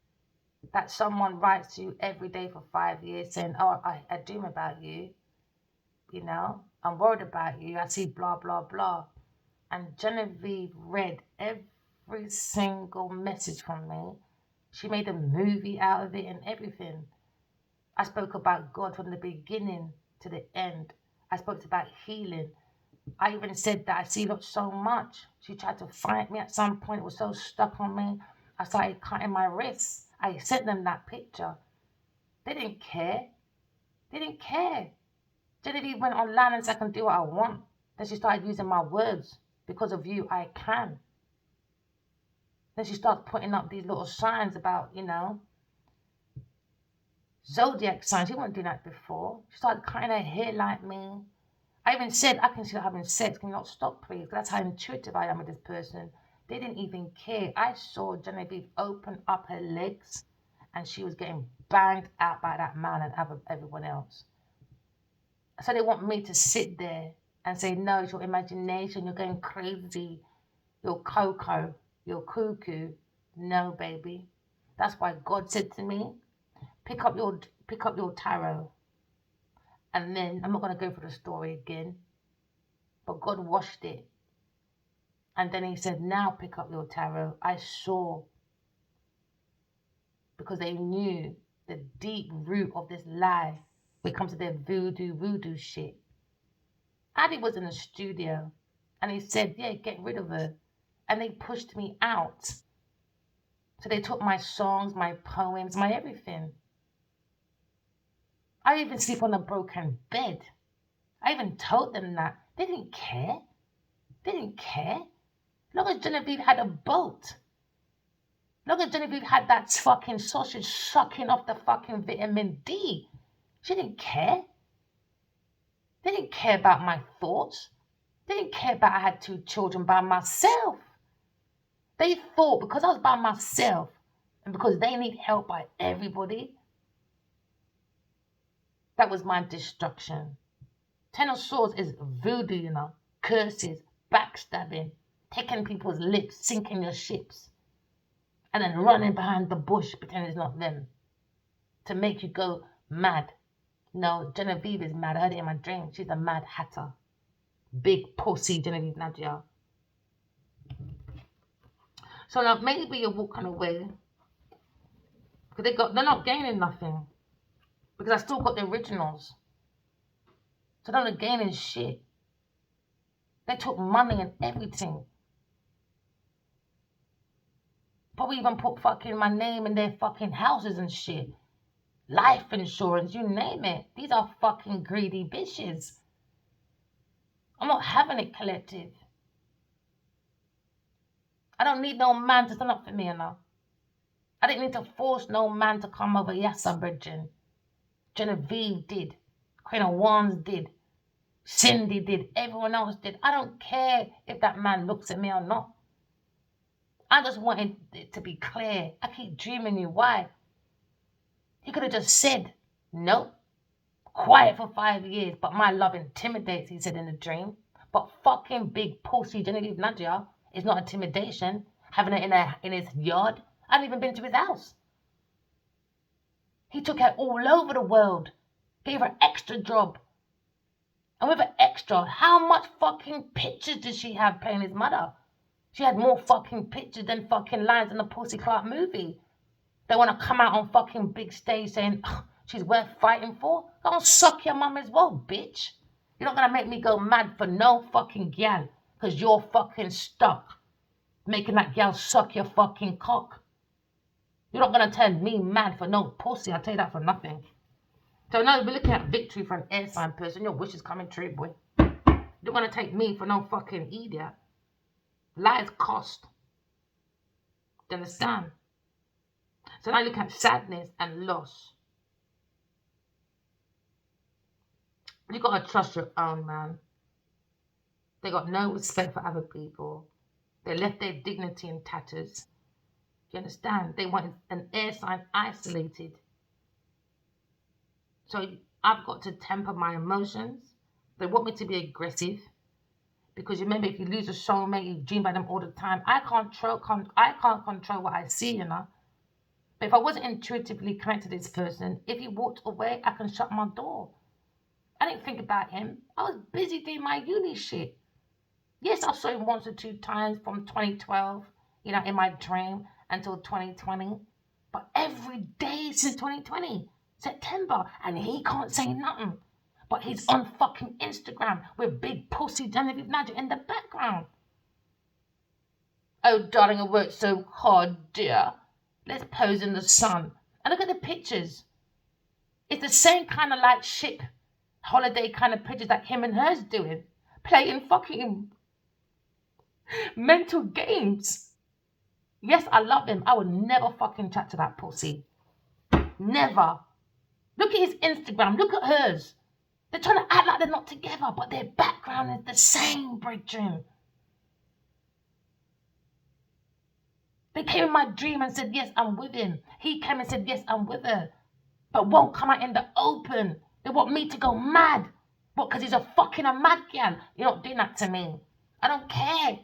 that someone writes to you every day for 5 years saying, oh, I dream about you. You know, I'm worried about you. I see blah, blah, blah. And Genevieve read every single message from me. She made a movie out of it and everything. I spoke about God from the beginning to the end. I spoke about healing. I even said that I see Lot so much. She tried to fight me at some point. It was so stuck on me. I started cutting my wrists. I sent them that picture. They didn't care. They didn't care. Genevieve went online and said, I can do what I want. Then she started using my words. Because of you, I can. Then she started putting up these little signs about, zodiac signs. She wasn't doing that before. She started cutting her hair like me. I even said, I can see her having sex. Can you not stop, please? That's how intuitive I am with this person. They didn't even care. I saw Genevieve open up her legs and she was getting banged out by that man and everyone else. So they want me to sit there and say, no, it's your imagination. You're going crazy. You're cocoa. You're cuckoo. No, baby. That's why God said to me, pick up your tarot. And then, I'm not going to go through the story again, but God washed it. And then he said, now pick up your tarot. I saw, because they knew the deep root of this lie when it comes to their voodoo shit. Addy was in the studio and he said, yeah, get rid of her. And they pushed me out. So they took my songs, my poems, my everything. I even sleep on a broken bed. I even told them that. They didn't care. They didn't care. Long as Genevieve had a boat. Long as Genevieve had that fucking sausage sucking off the fucking vitamin D. She didn't care. They didn't care about my thoughts. They didn't care about I had 2 children by myself. They thought because I was by myself and because they need help by everybody, that was my destruction. 10 of Swords is voodoo, curses, backstabbing, taking people's lips, sinking your ships, and then running behind the bush pretending it's not them to make you go mad. No, Genevieve is mad. I heard it in my dream. She's a mad hatter. Big pussy Genevieve Nadia. So now maybe you're walking away because they're not gaining nothing because I still got the originals. So they're not gaining shit. They took money and everything. Probably even put fucking my name in their fucking houses and shit. Life insurance, you name it. These are fucking greedy bitches. I'm not having it, collective. I don't need no man to stand up for me, enough. I didn't need to force no man to come over. Yes, Virgin. Genevieve did. Queen of Wands did. Cindy did. Everyone else did. I don't care if that man looks at me or not. I just wanted it to be clear. I keep dreaming you. Why? He could have just said, nope. Quiet for 5 years, but my love intimidates, he said in the dream. But fucking big pussy Genevieve Nadia is not intimidation. Having it in his yard. I haven't even been to his house. He took her all over the world. Gave her extra job. And with an extra, how much fucking pictures did she have playing his mother? She had more fucking pictures than fucking lines in the Pussy Clark movie. They want to come out on fucking big stage saying, oh, she's worth fighting for? Go and suck your mum as well, bitch. You're not going to make me go mad for no fucking gal. Because you're fucking stuck. Making that gal suck your fucking cock. You're not going to turn me mad for no pussy. I'll tell you that for nothing. So now we're looking at victory for an air sign person. Your wish is coming true, boy. You're going to take me for no fucking idiot. Lies cost. Do you understand? So now look at sadness and loss. You got to trust your own, man. They got no respect for other people. They left their dignity in tatters. Do you understand? They want an air sign isolated. So I've got to temper my emotions. They want me to be aggressive. Because remember, if you lose a soulmate, you dream about them all the time. I can't control what I see, But if I wasn't intuitively connected to this person, if he walked away, I can shut my door. I didn't think about him. I was busy doing my uni shit. Yes, I saw him once or 2 times from 2012, in my dream until 2020. But every day since 2020, September, and he can't say nothing. But he's on fucking Instagram with big pussy Genevieve Nadia in the background. Oh, darling, I worked so hard, dear. Let's pose in the sun. And look at the pictures. It's the same kind of like ship holiday kind of pictures like him and her's doing, playing fucking mental games. Yes, I love him. I would never fucking chat to that pussy. Never. Look at his Instagram. Look at hers. They're trying to act like they're not together, but their background is the same, brethren. They came in my dream and said, yes, I'm with him. He came and said, yes, I'm with her. But won't come out in the open. They want me to go mad. What, because he's a mad gal? You're not doing that to me. I don't care.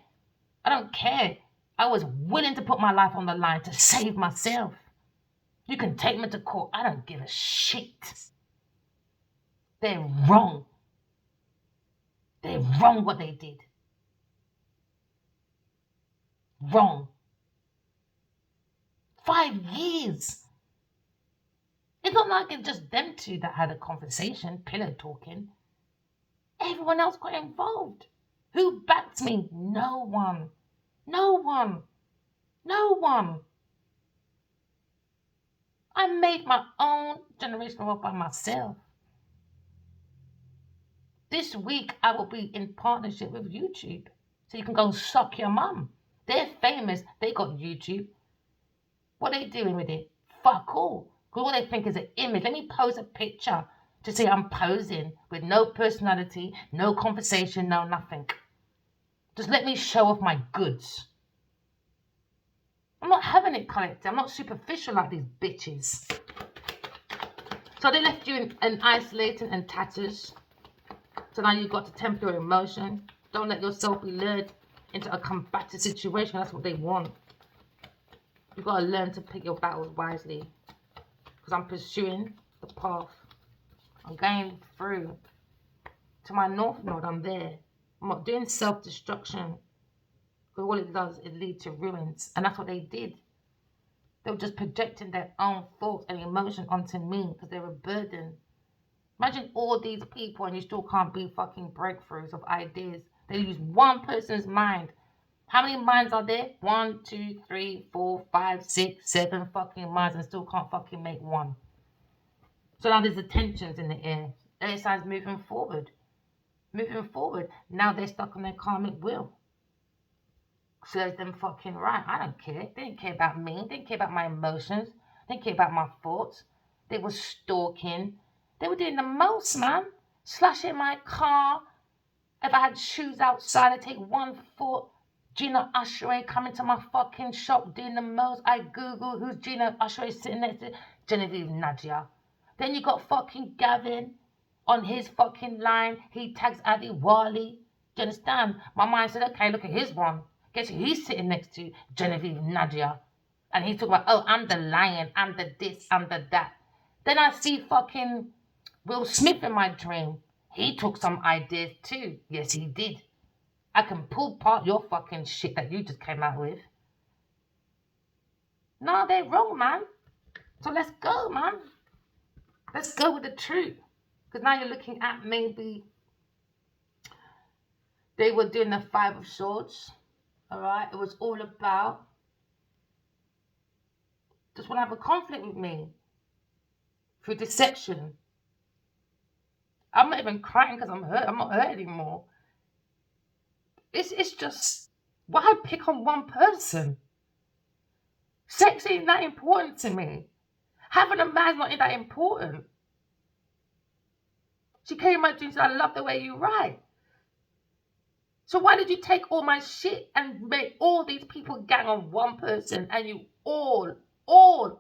I don't care. I was willing to put my life on the line to save myself. You can take me to court. I don't give a shit. They're wrong. They're wrong what they did. Wrong. 5 years. It's not like it's just them two that had a conversation, pillow talking. Everyone else got involved. Who backed me? No one. No one. No one. I made my own generational wealth by myself. This week, I will be in partnership with YouTube. So you can go suck your mum. They're famous. They got YouTube. What are they doing with it? Fuck all. Because all they think is an image. Let me pose a picture to say I'm posing with no personality, no conversation, no nothing. Just let me show off my goods. I'm not having it, collector. I'm not superficial like these bitches. So they left you in isolating and tatters. So now you've got to temper your emotion. Don't let yourself be lured into a combative situation. That's what they want. You've got to learn to pick your battles wisely. Because I'm pursuing the path. I'm going through to my north node. I'm there. I'm not doing self-destruction. Because all it does is lead to ruins. And that's what they did. They were just projecting their own thoughts and emotion onto me because they're a burden. Imagine all these people and you still can't be fucking breakthroughs of ideas. They use one person's mind. How many minds are there? 1, 2, 3, 4, 5, 6, 7 fucking minds and still can't fucking make one. So now there's the tensions in the air. Air signs moving forward. Moving forward. Now they're stuck on their karmic wheel. Serves them fucking right. I don't care. They didn't care about me. They didn't care about my emotions. They didn't care about my thoughts. They were stalking. They were doing the most, man. Slashing my car. If I had shoes outside, I'd take 1 foot. Gina Usheray coming to my fucking shop doing the most. I Google who's Gina Usheray sitting next to Genevieve Nadia. Then you got fucking Gavin on his fucking line. He tags Adi Wali. Do you understand? My mind said, okay, look at his one. Guess who he's sitting next to? Genevieve Nadia. And he's talking about, oh, I'm the lion, I'm the this, I'm the that. Then I see fucking Will Smith in my dream. He took some ideas too. Yes, he did. I can pull apart your fucking shit that you just came out with. No, they're wrong, man. So let's go, man. Let's go with the truth. Because now you're looking at maybe they were doing the 5 of Swords. All right? It was all about just want to have a conflict with me through deception. I'm not even crying because I'm hurt. I'm not hurt anymore. It's just, why pick on one person? Sex ain't that important to me. Having a man's not that important. She came in my dream and said, I love the way you write. So why did you take all my shit and make all these people gang on one person and you all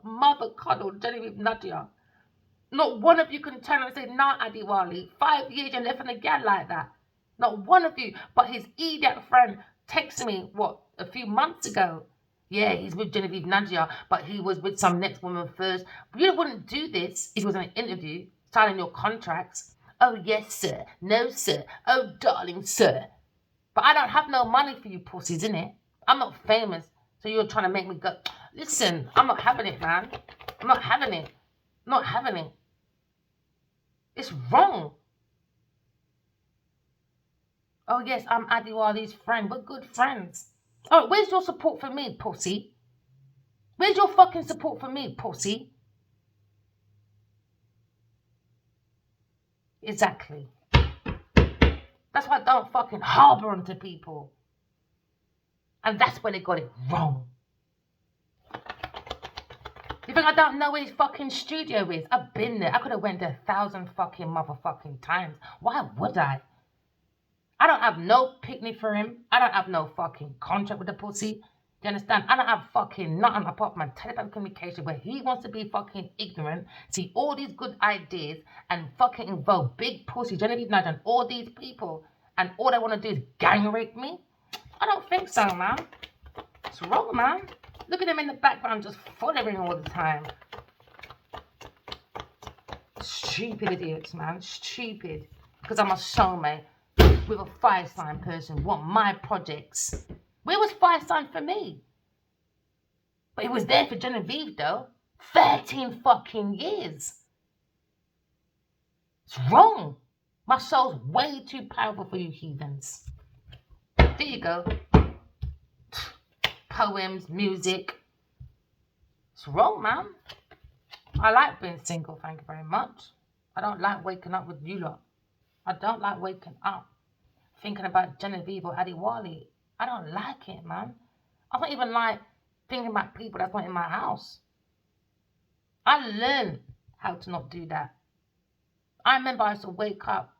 mother cuddle Genevieve Nadia? Not one of you can turn and say, nah, Adiwali, 5 years you left on a gal like that. Not one of you. But his idiot friend texted me, a few months ago. Yeah, he's with Genevieve Nadia, but he was with some next woman first. You wouldn't do this if it was an interview, signing your contracts. Oh, yes, sir. No, sir. Oh, darling, sir. But I don't have no money for you pussies, innit? I'm not famous, so you're trying to make me go. Listen, I'm not having it, man. I'm not having it. I'm not having it. It's wrong. Oh, yes, I'm Adiwali's friend. We're good friends. Oh, where's your support for me, pussy? Where's your fucking support for me, pussy? Exactly. That's why I don't fucking harbour onto people. And that's where they got it wrong. You think I don't know where his fucking studio is? I've been there. I could have went there 1,000 fucking motherfucking times. Why would I? I don't have no picnic for him. I don't have no fucking contract with the pussy. Do you understand? I don't have fucking nothing apart from my telephone communication where he wants to be fucking ignorant, see all these good ideas and fucking involve big pussy, Genevieve Nudge and all these people, and all they want to do is gang rape me? I don't think so, man. It's wrong, man. Look at them in the background just following all the time. Stupid idiots, man. Stupid. Because I'm a soulmate with a fire sign person, want my projects. Where was fire sign for me? But it was there for Genevieve, though. 13 fucking years. It's wrong. My soul's way too powerful for you heathens. There you go. Poems, music. It's wrong, man. I like being single, thank you very much. I don't like waking up with you lot. I don't like waking up thinking about Genevieve or Adiwali. I don't like it, man. I don't even like thinking about people that's not in my house. I learned how to not do that. I remember I used to wake up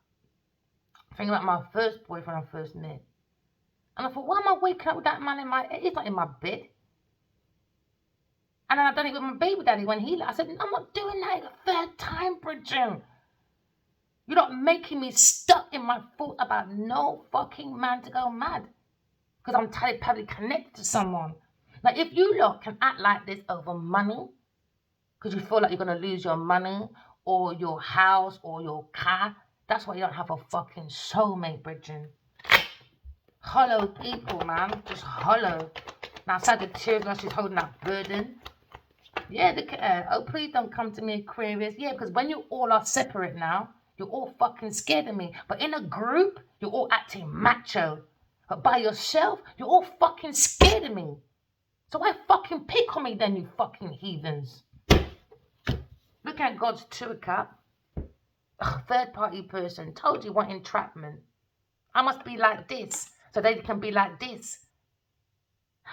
thinking about my first boyfriend I first met. And I thought, why am I waking up with that man in my... He's not in my bed. And then I done it with my baby daddy when he... I said, I'm not doing that the third time, Bridget. You're not making me stuck in my thought about no fucking man to go mad. Because I'm telepathically connected to someone. Like, if you lot can act like this over money, because you feel like you're going to lose your money, or your house, or your car, that's why you don't have a fucking soulmate, Bridget. Hollow people, man. Just hollow. Now, sad the tears when she's holding that burden. Yeah, look at her. Oh, please don't come to me, Aquarius. Yeah, because when you all are separate now, you're all fucking scared of me. But in a group, you're all acting macho. But by yourself, you're all fucking scared of me. So why fucking pick on me then, you fucking heathens? Look at God's Tour Cup. Third party person. Told you what entrapment. I must be like this, so they can be like this.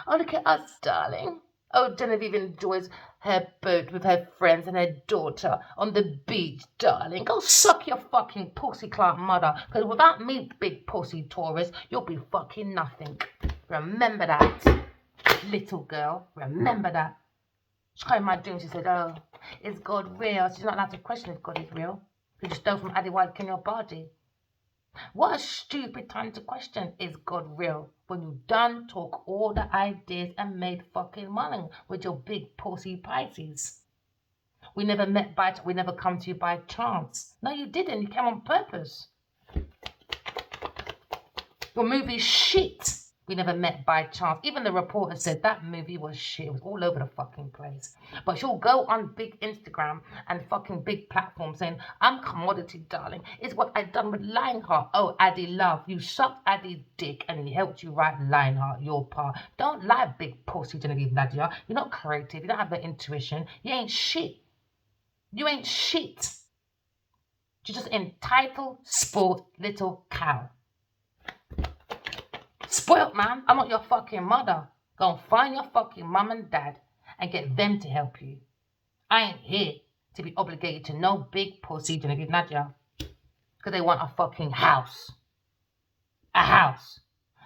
Oh, look at us, darling. Oh, Genevieve enjoys her boat with her friends and her daughter on the beach, darling. Go suck your fucking pussy clout mother, because without me, big pussy Taurus, you'll be fucking nothing. Remember that, little girl. Remember that. She came in my dream, she said, oh, is God real? She's not allowed to question if God is real. You just stole from Adiwali Kenyobaji. What a stupid time to question, is God real? When you done talk all the ideas and made fucking money with your big pussy Pisces. We never met we never come to you by chance. No, you didn't. You came on purpose. Your movie's shit. We never met by chance. Even the reporter said that movie was shit. It was all over the fucking place. But she'll go on big Instagram and fucking big platforms saying, I'm commodity, darling. It's what I done with Lionheart. Oh, Addy love. You sucked Addy's dick and he helped you write Lionheart, your part. Don't lie, big pussy Genevieve Nadia. You're not creative. You don't have the intuition. You ain't shit. You ain't shit. You're just entitled, spoiled little cow. Spoiled, man. I'm not your fucking mother. Go and find your fucking mum and dad and get them to help you. I ain't here to be obligated to no big pussy Genevieve Nadia. Because they want a fucking house. A house.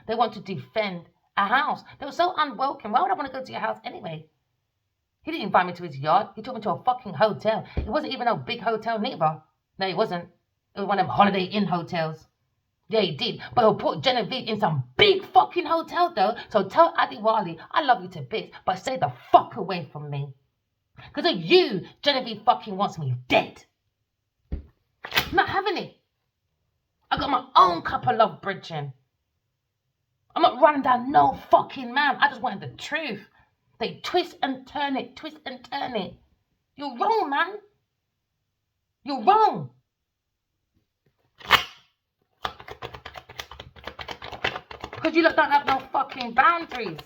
They want to defend a house. They were so unwelcome. Why would I want to go to your house anyway? He didn't invite me to his yard. He took me to a fucking hotel. It wasn't even a big hotel neither. No, it wasn't. It was one of them Holiday Inn hotels. Yeah, he did. But he'll put Genevieve in some big fucking hotel, though. So tell Adiwali, I love you to bits, but stay the fuck away from me. Because of you, Genevieve fucking wants me dead. I'm not having it. I got my own cup of love, Bridget. I'm not running down no fucking man. I just wanted the truth. They twist and turn it, twist and turn it. You're wrong, man. You're wrong. Because you lot don't have no fucking boundaries.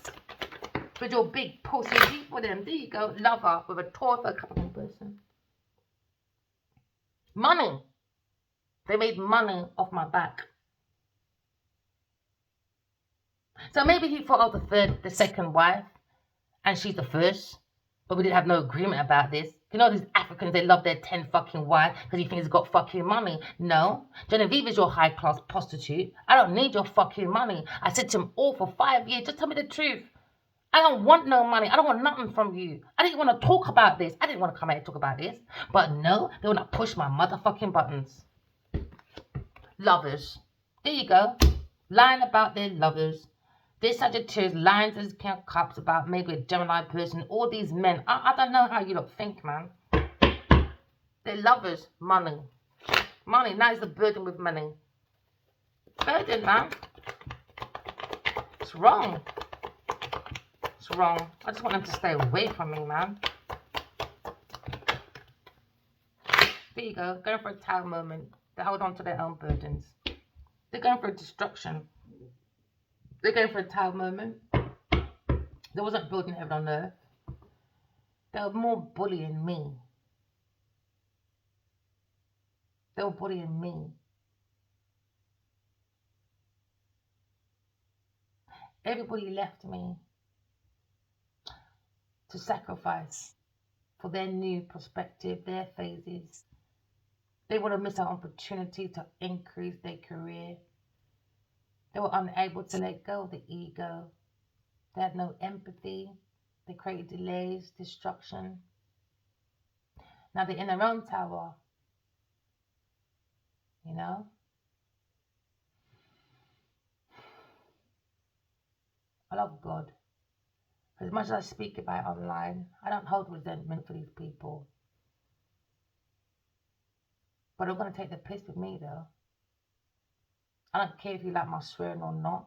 With your big pussy people them. There you go. Lover with a tour for a couple of person. Money. They made money off my back. So maybe he thought I was the second wife, and she's the first. But we didn't have no agreement about this. You know these Africans, they love their 10 fucking wives because you think he's got fucking money. No. Genevieve is your high class prostitute. I don't need your fucking money. I said to him all for 5 years, just tell me the truth. I don't want no money. I don't want nothing from you. I didn't want to talk about this. I didn't want to come out and talk about this. But no, they want to push my motherfucking buttons. Lovers. There you go. Lying about their lovers. This Sagittarius lines as cups about maybe a Gemini person. All these men. I don't know how you lot think, man. They're lovers. Money. Money. Now it's the burden with money. Burden, man. It's wrong. It's wrong. I just want them to stay away from me, man. There you go. Going for a tower moment. They hold on to their own burdens. They're going for a destruction. They're going for a tower moment. They wasn't building heaven on earth. They were more bullying me. They were bullying me. Everybody left me to sacrifice for their new perspective, their phases. They would have missed an opportunity to increase their career. They were unable to let go of the ego. They had no empathy. They created delays, destruction. Now they're in their own tower. You know? I love God. As much as I speak about it online, I don't hold resentment for these people. But they're going to take the piss with me, though. I don't care if you like my swearing or not.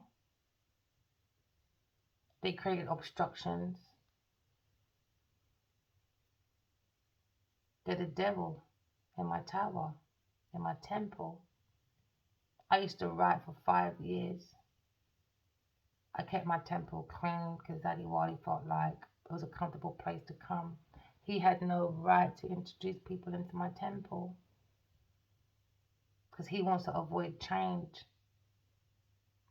They created obstructions. They're the devil in my tower, in my temple. I used to write for 5 years. I kept my temple clean because Daddy Wally felt like it was a comfortable place to come. He had no right to introduce people into my temple because he wants to avoid change.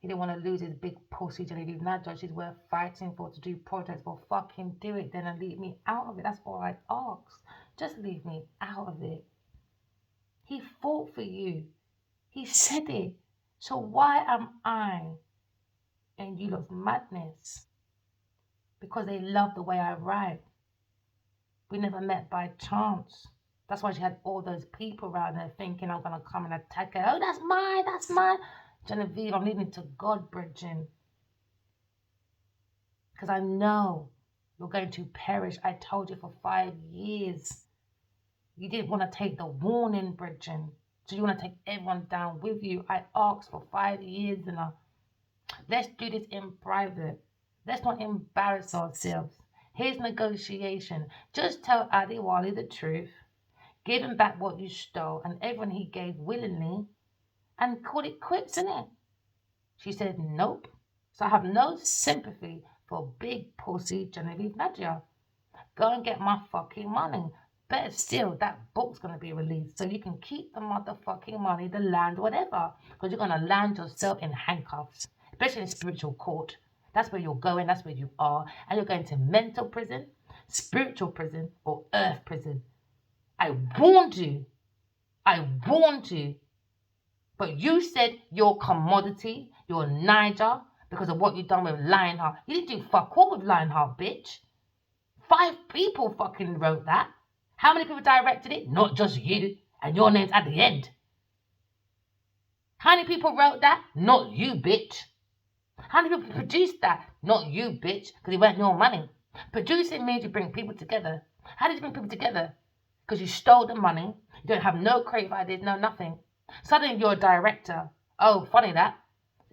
He didn't want to lose his big pussy Genevieve Nadja. She's worth fighting for to do projects. Well, fucking do it then and leave me out of it. That's all I ask. Just leave me out of it. He fought for you. He said it. So why am I in you lot's madness? Because they love the way I write. We never met by chance. That's why she had all those people around her thinking I'm going to come and attack her. Oh, that's mine, that's mine. Genevieve, I'm leaving to God, Bridget. Because I know you're going to perish. I told you for 5 years. You didn't want to take the warning, Bridget. So you want to take everyone down with you. I asked for 5 years now. Let's do this in private. Let's not embarrass ourselves. Here's negotiation. Just tell Adewale the truth. Give him back what you stole and everyone he gave willingly. And call it quits, innit? She said, nope. So I have no sympathy for big pussy Genevieve Nadja. Go and get my fucking money. Better still, that book's going to be released so you can keep the motherfucking money, the land, whatever. Because you're going to land yourself in handcuffs, especially in spiritual court. That's where you're going, that's where you are. And you're going to mental prison, spiritual prison, or earth prison. I warned you. I warned you. But you said you're commodity, you're Niger, because of what you've done with Lionheart. You didn't do fuck all with Lionheart, bitch. 5 people fucking wrote that. How many people directed it? Not just you. And your name's at the end. How many people wrote that? Not you, bitch. How many people produced that? Not you, bitch, because it weren't your money. Producing means you bring people together. How did you bring people together? Because you stole the money. You don't have no creative ideas, no nothing. Suddenly you're a director. Oh, funny that.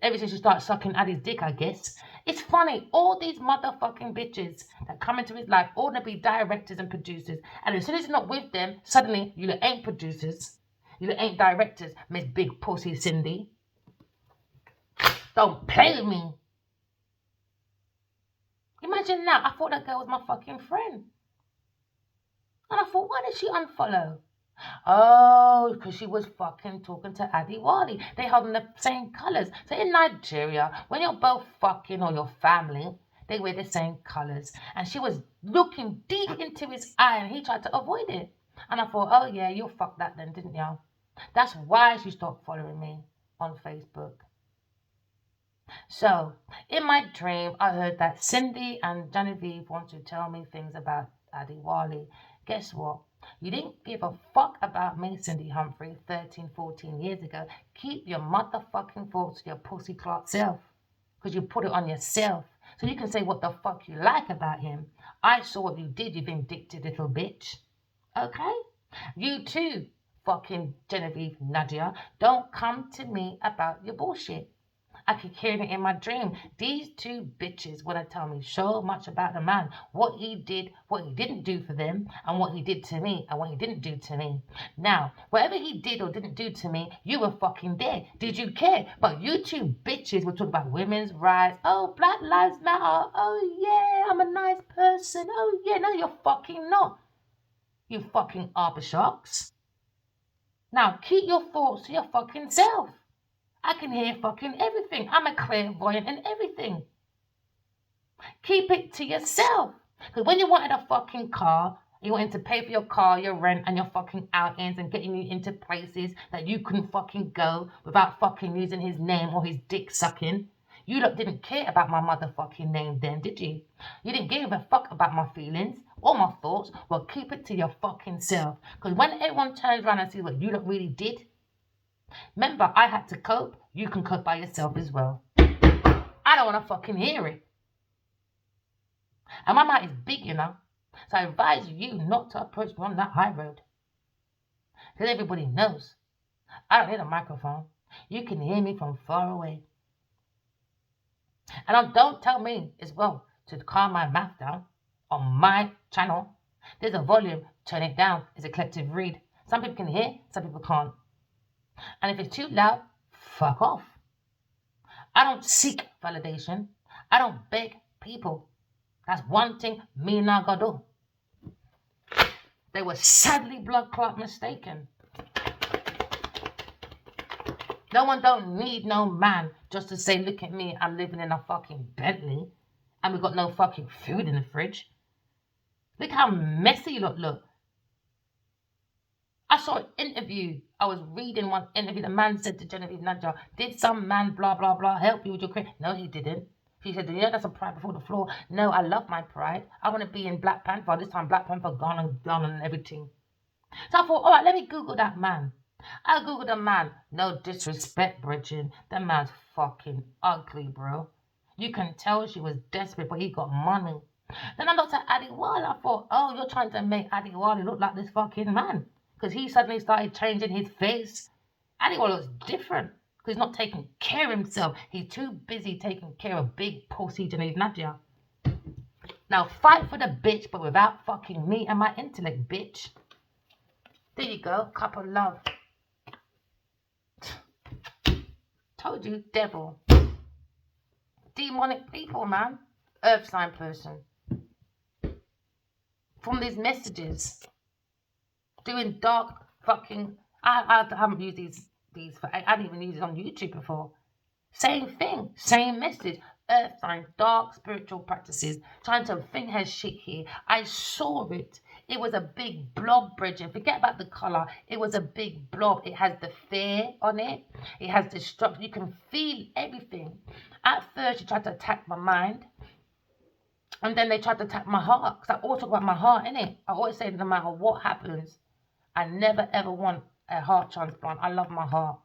Ever since you start sucking Addy's dick, I guess. It's funny. All these motherfucking bitches that come into his life all to be directors and producers. And as soon as you're not with them, suddenly you ain't producers. You ain't directors, Miss Big Pussy Cindy. Don't play with me. Imagine that. I thought that girl was my fucking friend. And I thought, why did she unfollow? Oh, because she was fucking talking to Adiwali. They holding the same colours. So in Nigeria, when you're both fucking or your family, they wear the same colours. And she was looking deep into his eye and he tried to avoid it. And I thought, oh yeah, you fucked that then, didn't you? That's why she stopped following me on Facebook. So, in my dream, I heard that Cindy and Genevieve want to tell me things about Adiwali. Guess what? You didn't give a fuck about me, Cindy Humphrey, 13, 14 years ago. Keep your motherfucking thoughts to your pussy clot self. Because you put it on yourself. So you can say what the fuck you like about him. I saw what you did, you vindictive little bitch. Okay? You too, fucking Genevieve Nadia. Don't come to me about your bullshit. I keep hearing it in my dream. These two bitches want to tell me so much about the man, what he did, what he didn't do for them, and what he did to me, and what he didn't do to me. Now, whatever he did or didn't do to me, you were fucking there. Did you care? But you two bitches were talking about women's rights. Oh, Black Lives Matter. Oh, yeah, I'm a nice person. Oh, yeah, no, you're fucking not. You fucking arbor-sharks. Now, keep your thoughts to your fucking self. I can hear fucking everything. I'm a clairvoyant in everything. Keep it to yourself. Because when you wanted a fucking car, you wanted to pay for your car, your rent, and your fucking outings and getting you into places that you couldn't fucking go without fucking using his name or his dick sucking. You lot didn't care about my motherfucking name then, did you? You didn't give a fuck about my feelings or my thoughts. Well, keep it to your fucking self. Because when everyone turns around and sees what you lot really did, remember, I had to cope. You can cope by yourself as well. I don't want to fucking hear it. And my mouth is big, you know. So I advise you not to approach me on that high road. Because everybody knows. I don't need a microphone. You can hear me from far away. And don't tell me as well to calm my mouth down on my channel. There's a volume. Turn it down. It's a collective read. Some people can hear, some people can't. And if it's too loud, fuck off. I don't seek validation. I don't beg people. That's one thing me not gonna do. They were sadly blood clot mistaken. No one don't need no man just to say, look at me, I'm living in a fucking Bentley and we got no fucking food in the fridge. Look how messy you look. I saw an interview. I was reading one interview. The man said to Genevieve Nadia, did some man blah, blah, blah help you with your career? No, he didn't. She said, yeah, that's a pride before the floor. No, I love my pride. I want to be in Black Panther. This time Black Panther gone and everything. So I thought, all right, let me Google that man. I Googled the man. No disrespect, Bridget. That man's fucking ugly, bro. You can tell she was desperate, but he got money. Then I looked at Adiwali. I thought, oh, you're trying to make Adiwali look like this fucking man. Because he suddenly started changing his face. Adiwali looks different. Because he's not taking care of himself. He's too busy taking care of big pussy Genevieve Nadia. Now fight for the bitch, but without fucking me and my intellect, bitch. There you go, cup of love. Told you, devil. Demonic people, man. Earth sign person. From these messages. Doing dark fucking... I haven't used these for... I didn't even use it on YouTube before. Same thing. Same message. Earth sign, dark spiritual practices. Trying to think her shit here. I saw it. It was a big blob, Bridget. Forget about the colour. It was a big blob. It has the fear on it. It has the structure. You can feel everything. At first, she tried to attack my mind. And then they tried to attack my heart. Because I always talk about my heart, innit? I always say no matter what happens, I never ever want a heart transplant. I love my heart.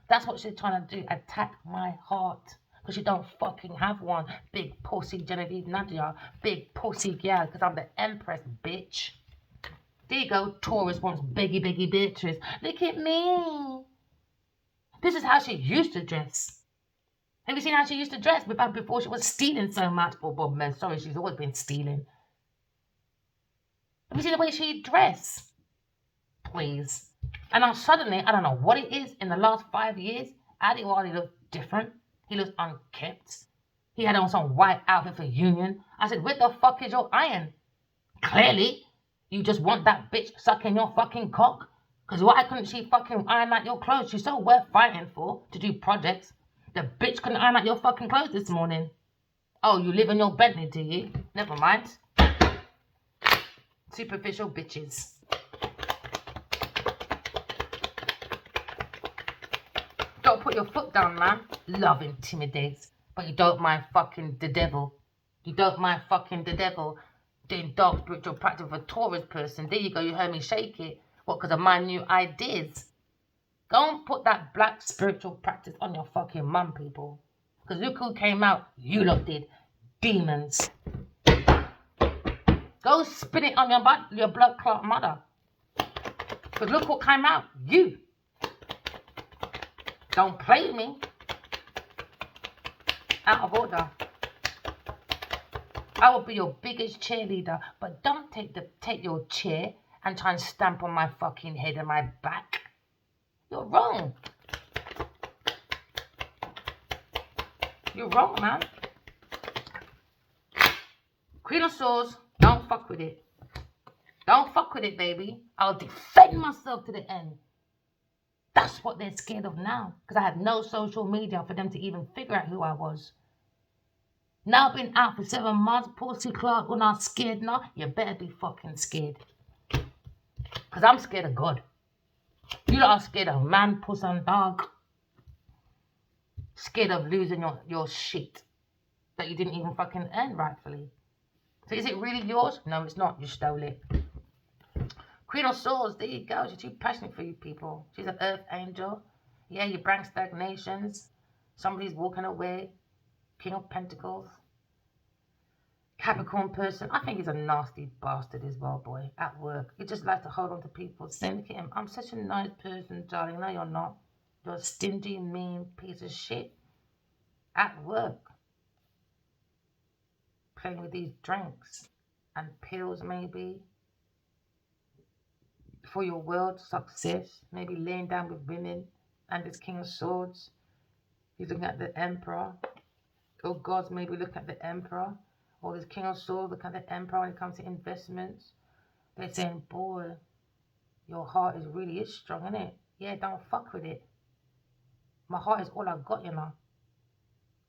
That's what she's trying to do. Attack my heart. Because you don't fucking have one. Big pussy Genevieve Nadia. Big pussy gal. Because I'm the empress, bitch. There you go. Taurus wants biggie Beatrice. Look at me. This is how she used to dress. Have you seen how she used to dress before she was stealing so much? Oh, man, sorry, she's always been stealing. Have you seen the way she dressed? Please. And now suddenly, I don't know what it is, in the last 5 years, Adiwali looked different. He looked unkept. He had on some white outfit for union. I said, where the fuck is your iron? Clearly, you just want that bitch sucking your fucking cock. Because why couldn't she fucking iron out your clothes? She's so worth fighting for to do projects. The bitch couldn't iron out your fucking clothes this morning. Oh, you live in your Bentley, do you? Never mind. Superficial bitches. Don't put your foot down, man. Love intimidates. But you don't mind fucking the devil. You don't mind fucking the devil. Doing dark spiritual practice with a Taurus person. There you go, you heard me shake it. What, because of my new ideas? Go and put that black spiritual practice on your fucking mum, people. Because look who came out. You lot did. Demons. Go spin it on your blood clot mother. Because look what came out. You. Don't play me. Out of order. I will be your biggest cheerleader, but don't take your chair and try and stamp on my fucking head and my back. You're wrong. You're wrong, man. Queen of Swords, don't fuck with it. Don't fuck with it, baby. I'll defend myself to the end. That's what they're scared of now, because I had no social media for them to even figure out who I was. Now I've been out for 7 months, Pussy Clark, we're not scared now. You better be fucking scared. Because I'm scared of God. You lot are scared of man, puss and dog. Scared of losing your shit that you didn't even fucking earn rightfully. So is it really yours? No, it's not. You stole it. Queen of Swords, there you go. She's too passionate for you people. She's an earth angel. Yeah, you bring stagnations. Somebody's walking away. King of Pentacles. Capricorn person. I think he's a nasty bastard as well, boy. At work. He just likes to hold on to people. Syndicate him. I'm such a nice person, darling. No, you're not. You're a stingy, mean piece of shit. At work. Playing with these drinks. And pills, maybe. For your world success. Maybe laying down with women. And this King of Swords. He's looking at the Emperor. Or God's maybe looking at the Emperor. Or this King of Swords looking at the Emperor when it comes to investments. They're saying, boy, your heart really is strong, isn't it? Yeah, don't fuck with it. My heart is all I got, you know.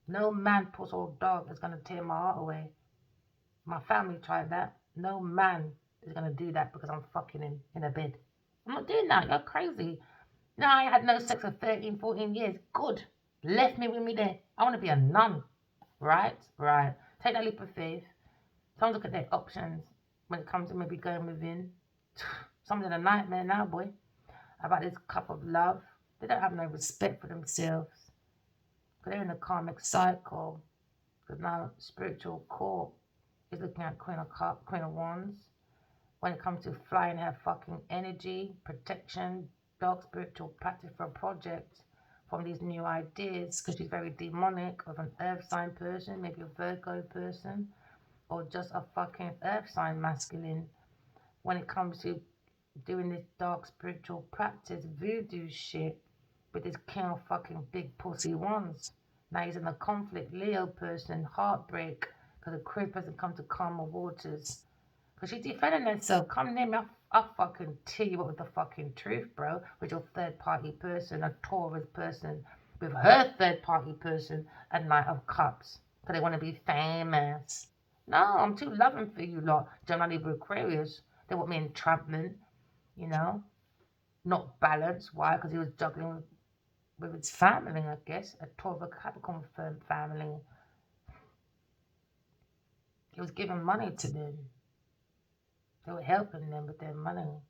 No man, puss or dog is going to tear my heart away. My family tried that. No man is going to do that because I'm fucking him in a bed. I'm not doing that. You're crazy. No, I had no sex for 13, 14 years. Good. Left me with me there. I want to be a nun. Right? Right. Take that leap of faith. Some look at their options when it comes to maybe going within. Something a nightmare now, boy. About this cup of love. They don't have no respect for themselves. Because they're in a karmic cycle. Because now spiritual court is looking at Queen of Wands. When it comes to flying her fucking energy, protection, dark spiritual practice for a project from these new ideas. Because she's very demonic of an earth sign person, maybe a Virgo person. Or just a fucking earth sign masculine. When it comes to doing this dark spiritual practice, voodoo shit, with this king of fucking big pussy ones. Now he's in a conflict, Leo person, heartbreak, because the Aquarius person come to calmer waters. Because she's defending herself. Come near me, I'll fucking tell you what with the fucking truth, bro. With your third party person, a Taurus person, with her third party person, a Knight of Cups. Because they want to be famous. No, I'm too loving for you lot. Gemini, Libra, Aquarius. They want me entrapment, you know. Not balance. Why? Because he was juggling with his family, I guess. A Taurus Capricorn family. He was giving money to them. They were helping them with their money.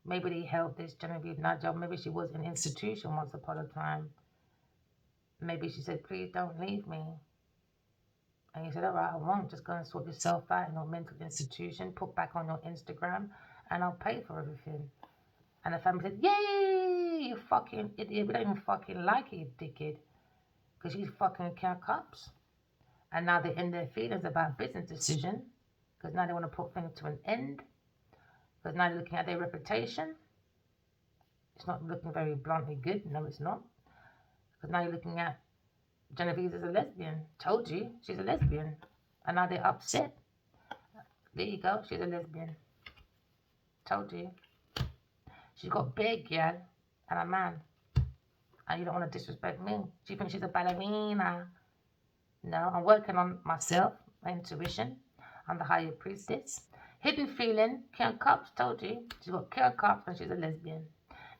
Maybe they helped this Genevieve Nadia. Maybe she was in an institution once upon a time. Maybe she said, please don't leave me. And he said, all right, I won't. Just go and sort yourself out in your mental institution. Put back on your Instagram. And I'll pay for everything. And the family said, yay, you fucking idiot. We don't even fucking like you, dickhead. Because she's fucking King of Cups. And now they're in their feelings about business decision. Because now they want to put things to an end. Because now they're looking at their reputation. It's not looking very bluntly good. No, it's not. Because now you're looking at Genevieve as a lesbian. Told you, she's a lesbian. And now they're upset. There you go, she's a lesbian. Told you. She's got big, yeah, and a man. And you don't want to disrespect me. She thinks she's a ballerina. No, I'm working on myself, my intuition. I'm the higher priestess. Hidden feeling, King Cups, told you. She's got King Cups and she's a lesbian.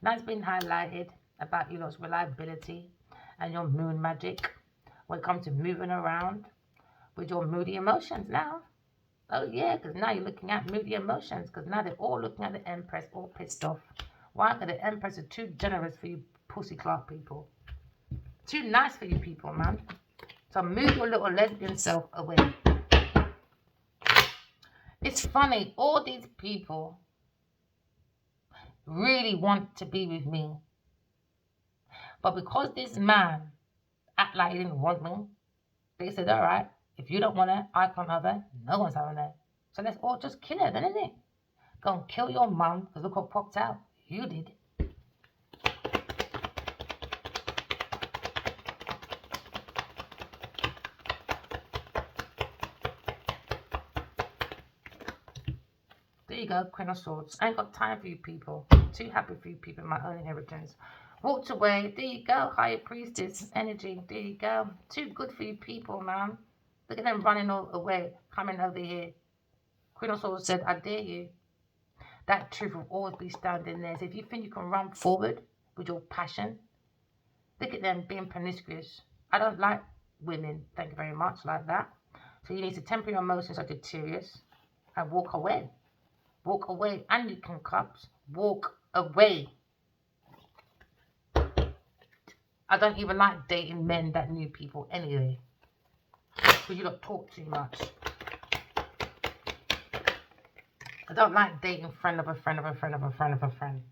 That's been highlighted about you lot's reliability and your moon magic when it comes to moving around with your moody emotions now. Oh yeah, because now you're looking at moody emotions because now they're all looking at the Empress, all pissed off. Why? Because the Empress is too generous for you pussy clock people. Too nice for you people, man. So move your little lesbian self away. It's funny, all these people really want to be with me. But because this man act like he didn't want me, they said, all right, if you don't want her, I can't have her. No one's having her. So let's all just kill her, then, isn't it? Go and kill your mum, because look what popped out. You did. There you go, Queen of Swords. I ain't got time for you people. Too happy for you people in my own inheritance. Walked away. There you go, Higher Priestess energy. There you go. Too good for you people, man. Look at them running all away, coming over here. Queen of Swords said, I dare you. That truth will always be standing there. So if you think you can run forward with your passion, look at them being promiscuous. I don't like women, thank you very much, like that. So you need to temper your emotions are deleterious and walk away. Walk away. And you can cups. Walk away. I don't even like dating men that knew people anyway. Because you don't talk too much. I don't like dating friend of a friend of a friend of a friend of a friend.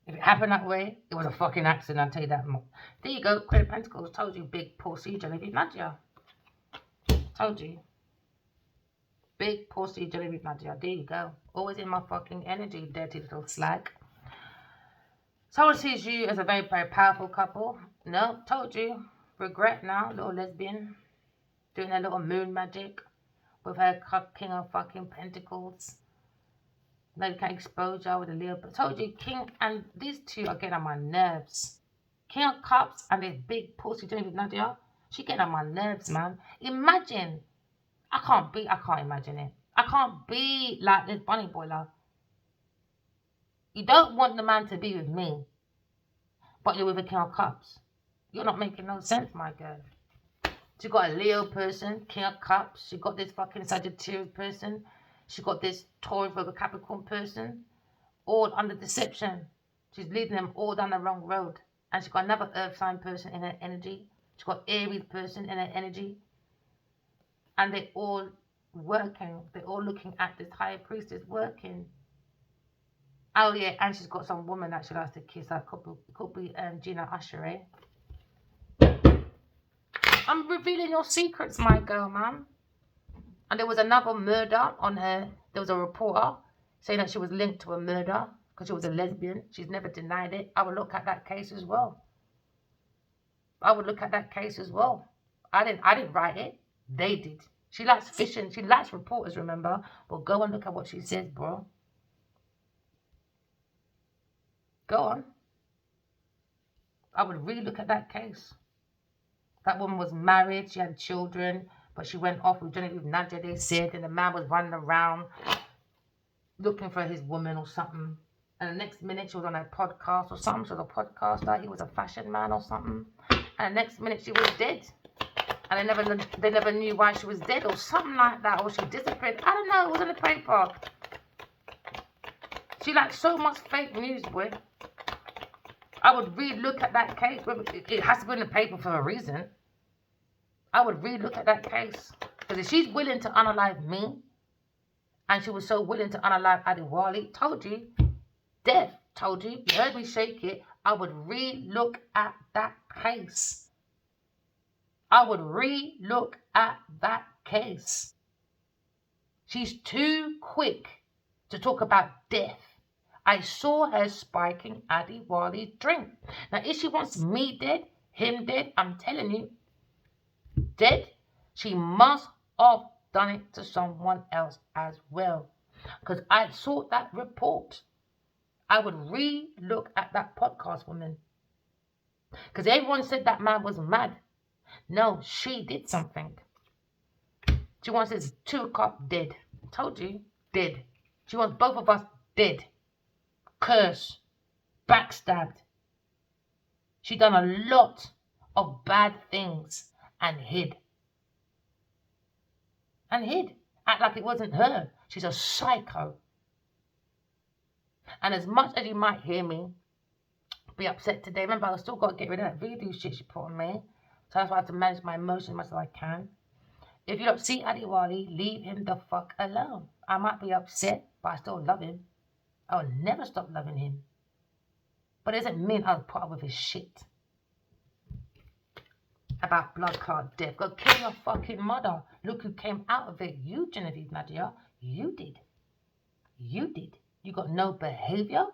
If it happened that way, it was a fucking accident, I'll tell you that much. There you go, Queen of Pentacles. Told you, big pussy, Genevieve Nadia. Told you. Big pussy, Genevieve Nadia. There you go. Always in my fucking energy, dirty little slag. Someone sees you as a very, very powerful couple. No, told you. Regret now, little lesbian. Doing her little moon magic with her King of fucking Pentacles. No, you can't expose her with a Leo. But told you, King, and these two are getting on my nerves. King of Cups and this big pussy Genevieve Nadia. She getting on my nerves, man. Imagine. I can't imagine it. I can't be like this bunny boiler. You don't want the man to be with me, but you're with a King of Cups. You're not making no sense, my girl. She got a Leo person, King of Cups. She got this fucking Sagittarius person. She got this Taurus with a Capricorn person. All under deception. She's leading them all down the wrong road. And she got another Earth sign person in her energy. She got Aries person in her energy. And they're all working. They're all looking at this higher priestess working. Oh yeah, and she's got some woman that she likes to kiss. That could be Gina Usher, eh? I'm revealing your secrets, my girl, man. And there was another murder on her. There was a reporter saying that she was linked to a murder because she was a lesbian. She's never denied it. I would look at that case as well. I didn't write it. They did. She likes fishing. She likes reporters, remember? Well, go and look at what she says, bro. Go on. I would really look at that case. That woman was married. She had children. But she went off with Genevieve Nadia, they said. And the man was running around looking for his woman or something. And the next minute she was on a podcast or something. She was a podcaster. He was a fashion man or something. And the next minute she was dead. And they never knew why she was dead or something like that. Or she disappeared. I don't know. It was in the paper. She liked so much fake news, boy. I would re-look at that case. It has to be in the paper for a reason. I would re-look at that case. Because if she's willing to unalive me, and she was so willing to unalive Adewale, told you, death, told you, you heard me shake it, I would re-look at that case. I would re-look at that case. She's too quick to talk about death. I saw her spiking Adewale's drink. Now, if she wants me dead, him dead, I'm telling you, dead, she must have done it to someone else as well. Because I saw that report. I would re-look at that podcast, woman. Because everyone said that man was mad. No, she did something. She wants his 2 o'clock dead. Told you, dead. She wants both of us dead. Cursed. Backstabbed. She done a lot of bad things and hid. And hid. Act like it wasn't her. She's a psycho. And as much as you might hear me be upset today, remember I still got to get rid of that voodoo shit she put on me. So that's why I have to manage my emotions as much as I can. If you don't see Adiwali, leave him the fuck alone. I might be upset, but I still love him. I'll never stop loving him. But it doesn't mean I'll put up with his shit. About blood clot death. Go kill your fucking mother. Look who came out of it. You, Genevieve Nadia. You did. You did. You got no behavior.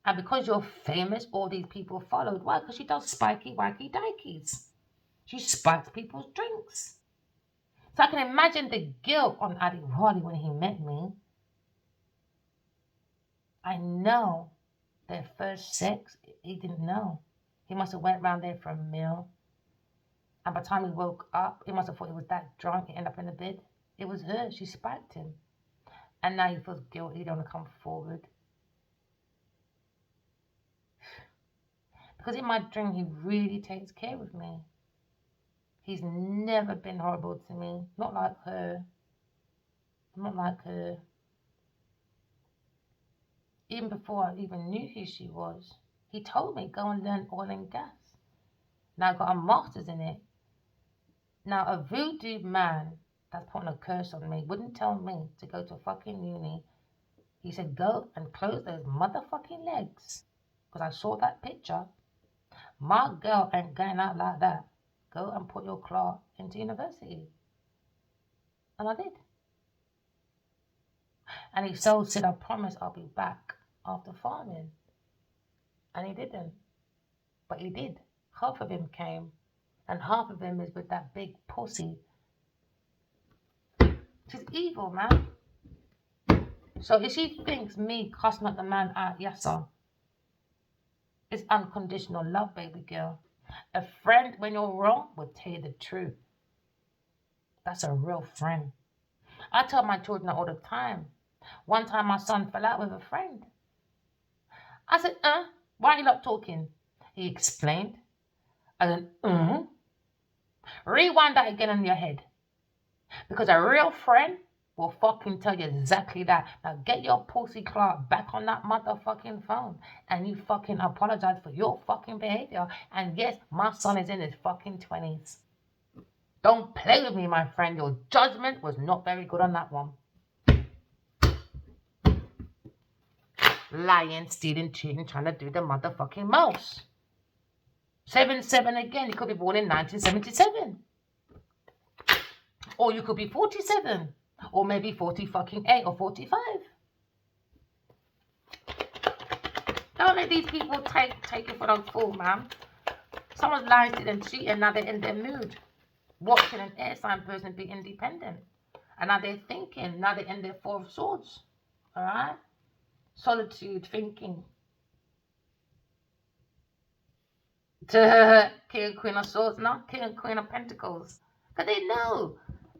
And because you're famous, all these people followed. Why? Because she does spiky, wacky dikeys. She spikes people's drinks. So I can imagine the guilt on Adiwali when he met me. I know their first sex, he didn't know. He must have went around there for a meal. And by the time he woke up, he must have thought he was that drunk, he ended up in the bed. It was her, she spiked him. And now he feels guilty, he don't want to come forward. Because in my dream, he really takes care of me. He's never been horrible to me. Not like her. Not like her. Even before I even knew who she was, he told me, go and learn oil and gas. Now I've got a master's in it. Now a voodoo man that's putting a curse on me wouldn't tell me to go to fucking uni. He said, go and close those motherfucking legs. Because I saw that picture. My girl ain't going out like that. Go and put your claw into university. And I did. And he so said, I promise I'll be back after farming. And he didn't. But he did. Half of him came. And half of him is with that big pussy. She's evil, man. So if she thinks me cussing at the man out, yes, sir. It's unconditional love, baby girl. A friend, when you're wrong, will tell you the truth. That's a real friend. I tell my children that all the time. One time my son fell out with a friend. I said, why are you not talking? He explained. I said, rewind that again in your head. Because a real friend will fucking tell you exactly that. Now get your pussy clock back on that motherfucking phone. And you fucking apologize for your fucking behavior. And yes, my son is in his fucking 20s. Don't play with me, my friend. Your judgment was not very good on that one. Lying, stealing, cheating, trying to do the motherfucking most. 7-7 again. You could be born in 1977. Or you could be 47. Or maybe 40 fucking 8 or 45. Don't let these people take it for a fool, man. Someone's lying to them, cheating, now they're in their mood. Watching an air sign person be independent. And now they're thinking, now they're in their 4 of swords. Alright? Solitude, thinking. To King and Queen of Swords, not King and Queen of Pentacles. Because they know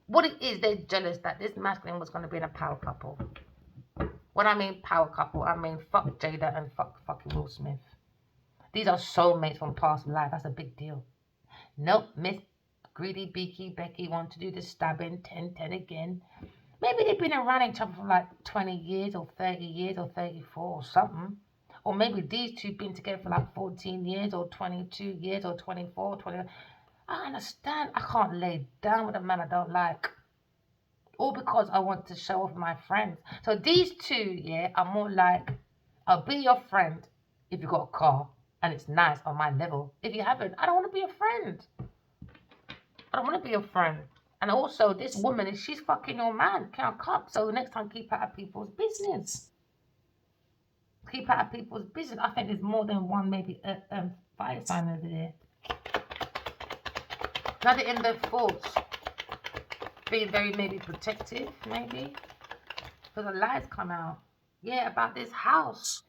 what it is. They're jealous that this masculine was going to be in a power couple. When I mean power couple, I mean fuck Jada and fucking Will Smith. These are soulmates from past life. That's a big deal. Nope, Miss Greedy Becky want to do the stabbing 10-10 again. Maybe they've been around each other for like 20 years or 30 years or 34 or something. Or maybe these two been together for like 14 years or 22 years or 24, 20. I understand. I can't lay down with a man I don't like. All because I want to show off my friends. So these two, yeah, are more like, I'll be your friend if you got a car and it's nice on my level. If you haven't, I don't want to be a friend. I don't want to be a friend. And also, this woman, she's fucking your man. Can't cut. So next time, keep out of people's business. Keep out of people's business. I think there's more than one, maybe, fire sign over there. Now they're in their thoughts. Being very, maybe, protective, maybe. Because the lies come out. Yeah, about this house.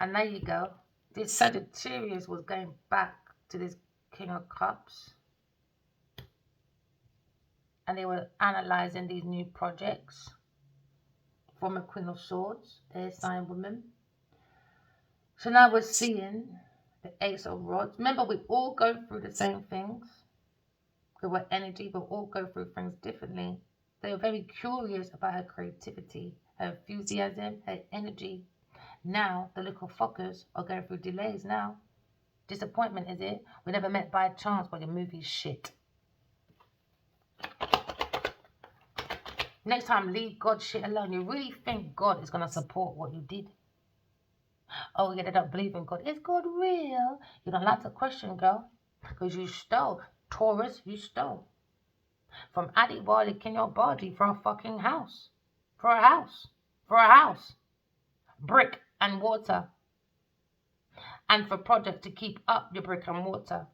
And there you go. This Sagittarius was going back to this King of Cups. And they were analysing these new projects from a Queen of Swords, air sign woman. So now we're seeing the Ace of Rods. Remember, we all go through the same things. We're energy, but all go through things differently. They were very curious about her creativity, her enthusiasm, her energy. Now, the little fuckers are going through delays now. Disappointment, is it? We never met by chance, but your movie's shit. Next time, leave God shit alone. You really think God is going to support what you did? Oh, yeah, they don't believe in God. Is God real? You don't like to question, girl, because you stole. Taurus, you stole. From Adi Wali Kinyobadi for a fucking house. For a house. For a house. Brick and water. And for project to keep up your brick and water.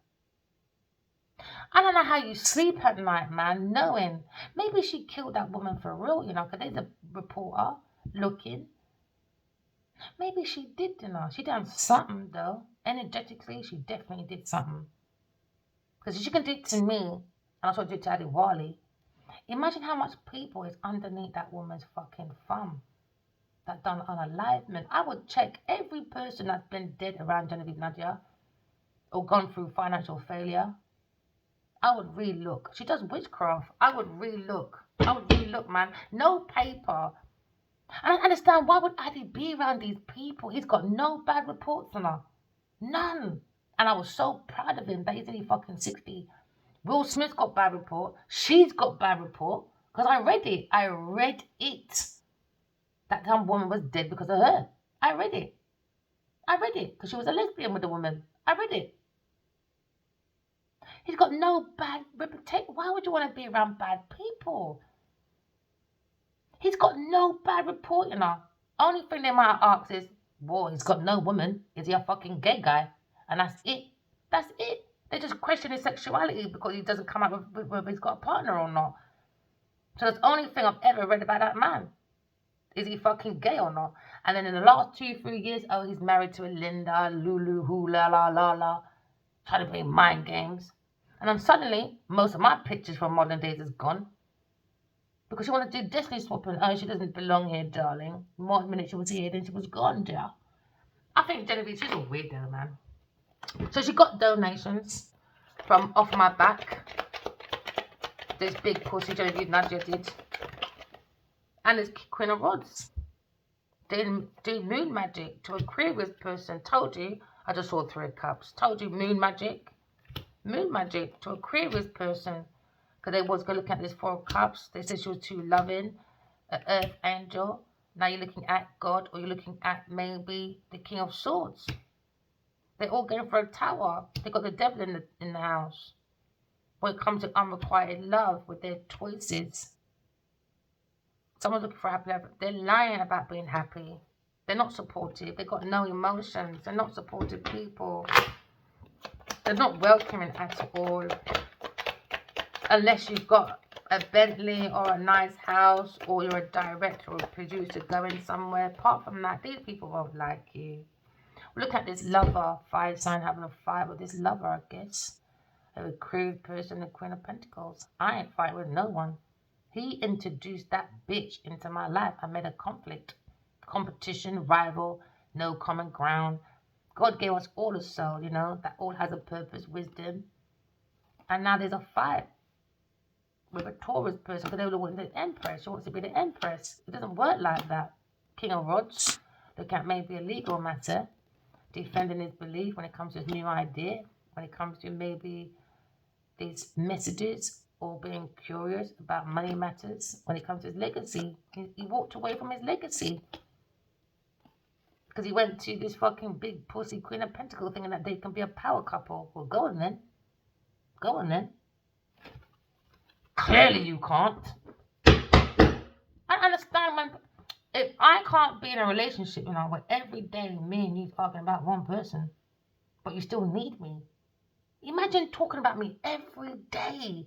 I don't know how you sleep at night, man, knowing maybe she killed that woman for real, you know, because there's a reporter looking. Maybe she did, you know. She done something, though. Energetically, she definitely did something. Because if she can do it to me, and also do it to Adi Wali, imagine how much people is underneath that woman's fucking thumb. That done unalivement. I would check every person that's been dead around Genevieve Nadia or gone through financial failure. I would re-look. She does witchcraft. I would re-look. Man. No paper. I don't understand, why would Adi be around these people? He's got no bad reports on her. None. And I was so proud of him that he's only fucking 60. Will Smith's got bad report. She's got bad report. Because I read it. That damn woman was dead because of her. I read it. Because she was a lesbian with the woman. I read it. He's got no bad reputation. Why would you want to be around bad people? He's got no bad report, you know. Only thing they might ask is, whoa, he's got no woman. Is he a fucking gay guy? And that's it. That's it. They just question his sexuality because he doesn't come out with whether he's got a partner or not. So that's the only thing I've ever read about that man. Is he fucking gay or not? And then in the last 2-3 years, oh, he's married to a Linda, Lulu, hula, la, la, la. Trying to play mind games. And then suddenly, most of my pictures from modern days is gone. Because she wanted to do destiny swapping. Oh, she doesn't belong here, darling. One minute she was here, then she was gone, dear. I think Genevieve, she's a weirdo, man. So she got donations from off my back. This big pussy Genevieve Nadia did. And this Queen of Rods. They do moon magic to Aquarius person. Told you. I just saw 3 cups. Told you moon magic. Moon magic to Aquarius person. Because they was going to look at this 4 cups. They said she was too loving. An earth angel. Now you're looking at God. Or you're looking at maybe the King of Swords. They're all going for a tower. They got the devil in the house. When it comes to unrequited love with their choices. Someone's looking for happy life. They're lying about being happy. They're not supportive. They've got no emotions. They're not supportive people. They're not welcoming at all. Unless you've got a Bentley or a nice house or you're a director or a producer going somewhere. Apart from that, these people won't like you. Look at this lover. 5 sign having a fight with this lover, I guess. A crude person, the Queen of Pentacles. I ain't fighting with no one. He introduced that bitch into my life. I made a conflict. Competition, rival, no common ground. God gave us all a soul, you know, that all has a purpose, wisdom. And now there's a fight with a Taurus person because they want the Empress. She wants to be the Empress. It doesn't work like that. King of Rods, look at maybe a legal matter. Defending his belief when it comes to his new idea. When it comes to maybe these messages or being curious about money matters. When it comes to his legacy. He walked away from his legacy. Because he went to this fucking big pussy Queen of Pentacles thinking that they can be a power couple. Well, go on then. Go on then. Clearly you can't. I understand when... If I can't be in a relationship, you know, where every day me and you talking about one person, but you still need me. Imagine talking about me every day.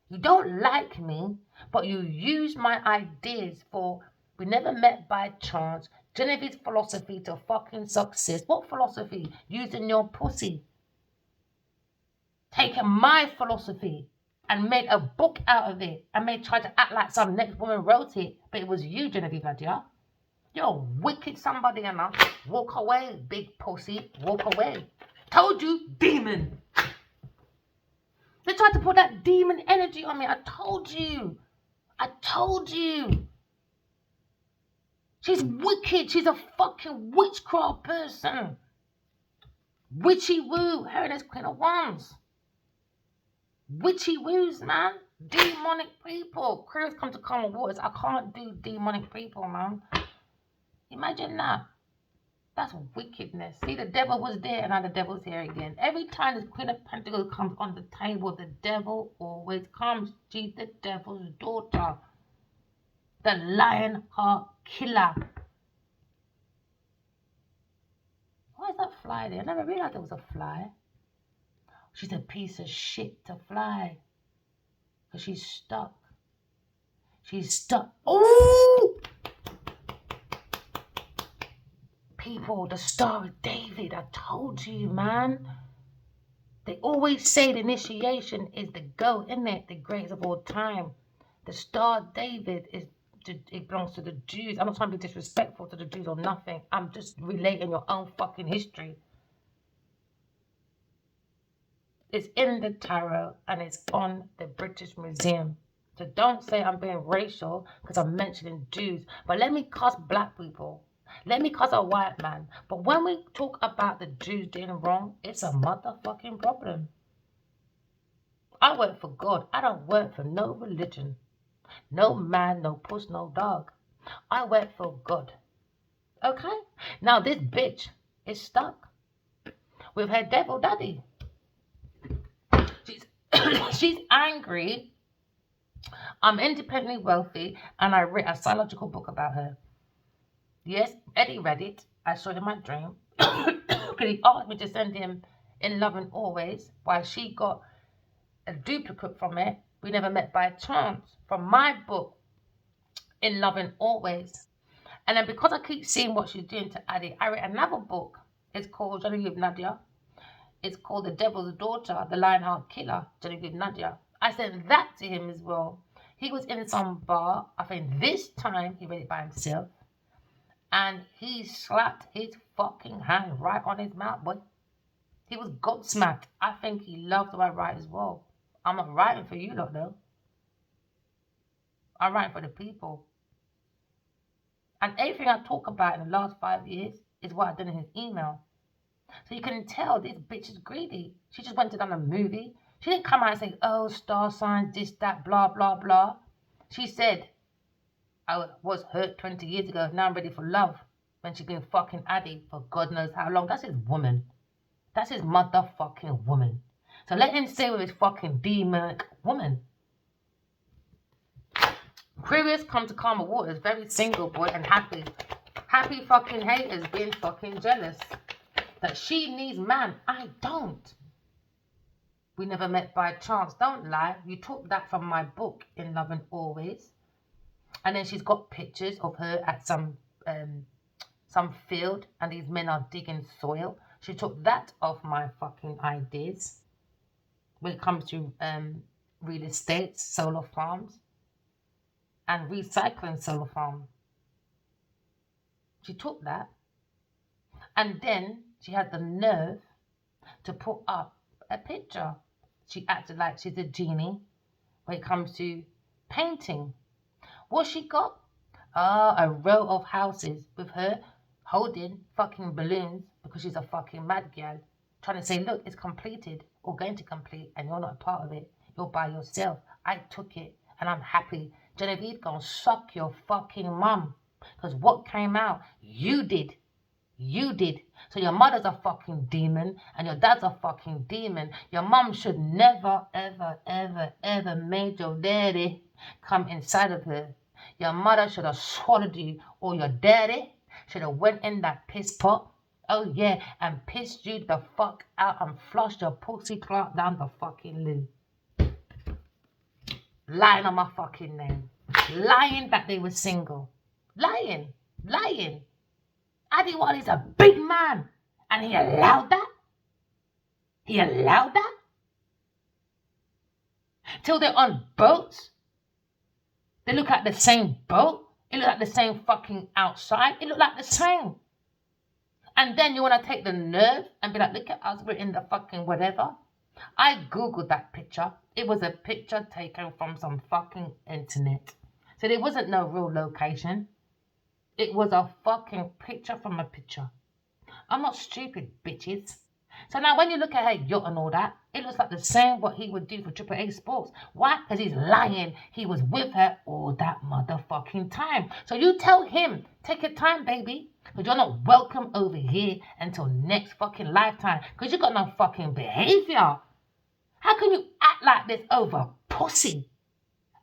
You don't like me, but you use my ideas for, we never met by chance, Genevieve's philosophy to fucking success. What philosophy? Using your pussy. Taking my philosophy and made a book out of it and made try to act like some next woman wrote it, but it was you, Genevieve Nadia. You're wicked somebody enough. Walk away, big pussy. Walk away. Told you, demon. They tried to put that demon energy on me. I told you. I told you. She's wicked. She's a fucking witchcraft person. Witchy woo. Her and this Queen of Wands. Witchy woos, man. Demonic people. Crews come to calm waters. I can't do demonic people, man. Imagine that. That's wickedness. See, the devil was there and now the devil's here again. Every time this Queen of Pentacles comes on the table, the devil always comes. She's the devil's daughter. The lion heart killer. Why is that fly there? I never realized there was a fly. She's a piece of shit to fly. Because she's stuck. She's stuck. Oh! People, the Star of David. I told you, man. They always say the initiation is the goat, isn't it? The greatest of all time. The Star of David it belongs to the Jews. I'm not trying to be disrespectful to the Jews or nothing. I'm just relating your own fucking history. It's in the tarot and it's on the British Museum. So don't say I'm being racial because I'm mentioning Jews. But let me cuss black people. Let me cuss a white man. But when we talk about the Jews doing wrong, it's a motherfucking problem. I work for God. I don't work for no religion. No man, no puss, no dog. I work for God. Okay? Now this bitch is stuck with her devil daddy. She's angry. I'm independently wealthy and I wrote a psychological book about her. Yes, Eddie read it. I saw it in my dream. Because he asked me to send him In Love and Always, while she got a duplicate from it. We never met by chance from my book, In Love and Always. And then because I keep seeing what she's doing to Addie, I read another book. It's called Genevieve Nadia. It's called The Devil's Daughter, The Lionheart Killer, Genevieve Nadia. I sent that to him as well. He was in some bar. I think this time he read it by himself. And he slapped his fucking hand right on his mouth, boy. He was gobsmacked. I think he loved what I write as well. I'm not writing for you lot though. I'm writing for the people. And everything I talk about in the last 5 years is what I've done in his email. So you can tell this bitch is greedy. She just went to done a movie. She didn't come out and say, oh, star signs, this, that, blah, blah, blah. She said, I was hurt 20 years ago. Now I'm ready for love. When she's been fucking Addie for God knows how long. That's his woman. That's his motherfucking woman. So let him stay with his fucking demonic woman. Aquarius come to calmer waters. Very single, boy, and happy. Happy fucking haters being fucking jealous. That she needs man. I don't. We never met by chance. Don't lie. You took that from my book, In Love and Always. And then she's got pictures of her at some field and these men are digging soil. She took that off my fucking ideas when it comes to real estate, solar farms, and recycling solar farms. She took that and then she had the nerve to put up a picture. She acted like she's a genie when it comes to painting. What she got? A row of houses with her holding fucking balloons because she's a fucking mad gal. Trying to say, look, it's completed or going to complete and you're not a part of it. You're by yourself. I took it and I'm happy. Genevieve gonna suck your fucking mum. Because what came out, you did. You did. So your mother's a fucking demon and your dad's a fucking demon. Your mum should never, ever, ever, ever made your daddy come inside of her. Your mother should have swallowed you, or your daddy should have went in that piss pot. Oh yeah, and pissed you the fuck out and flushed your pussy clot down the fucking loo. Lying on my fucking name. Lying that they were single. Lying. Lying. Adewale's a big man. And he allowed that? He allowed that? Till they're on boats? They look like the same boat? It look like the same fucking outside? It look like the same. And then you want to take the nerve and be like, look at us, we're in the fucking whatever. I googled that picture. It was a picture taken from some fucking internet. So there wasn't no real location. It was a fucking picture from a picture. I'm not stupid, bitches. So now when you look at her yacht and all that, it looks like the same what he would do for Triple A Sports. Why? Because he's lying. He was with her all that motherfucking time. So you tell him, take your time, baby. Because you're not welcome over here until next fucking lifetime. Because you got no fucking behavior. How can you act like this over pussy?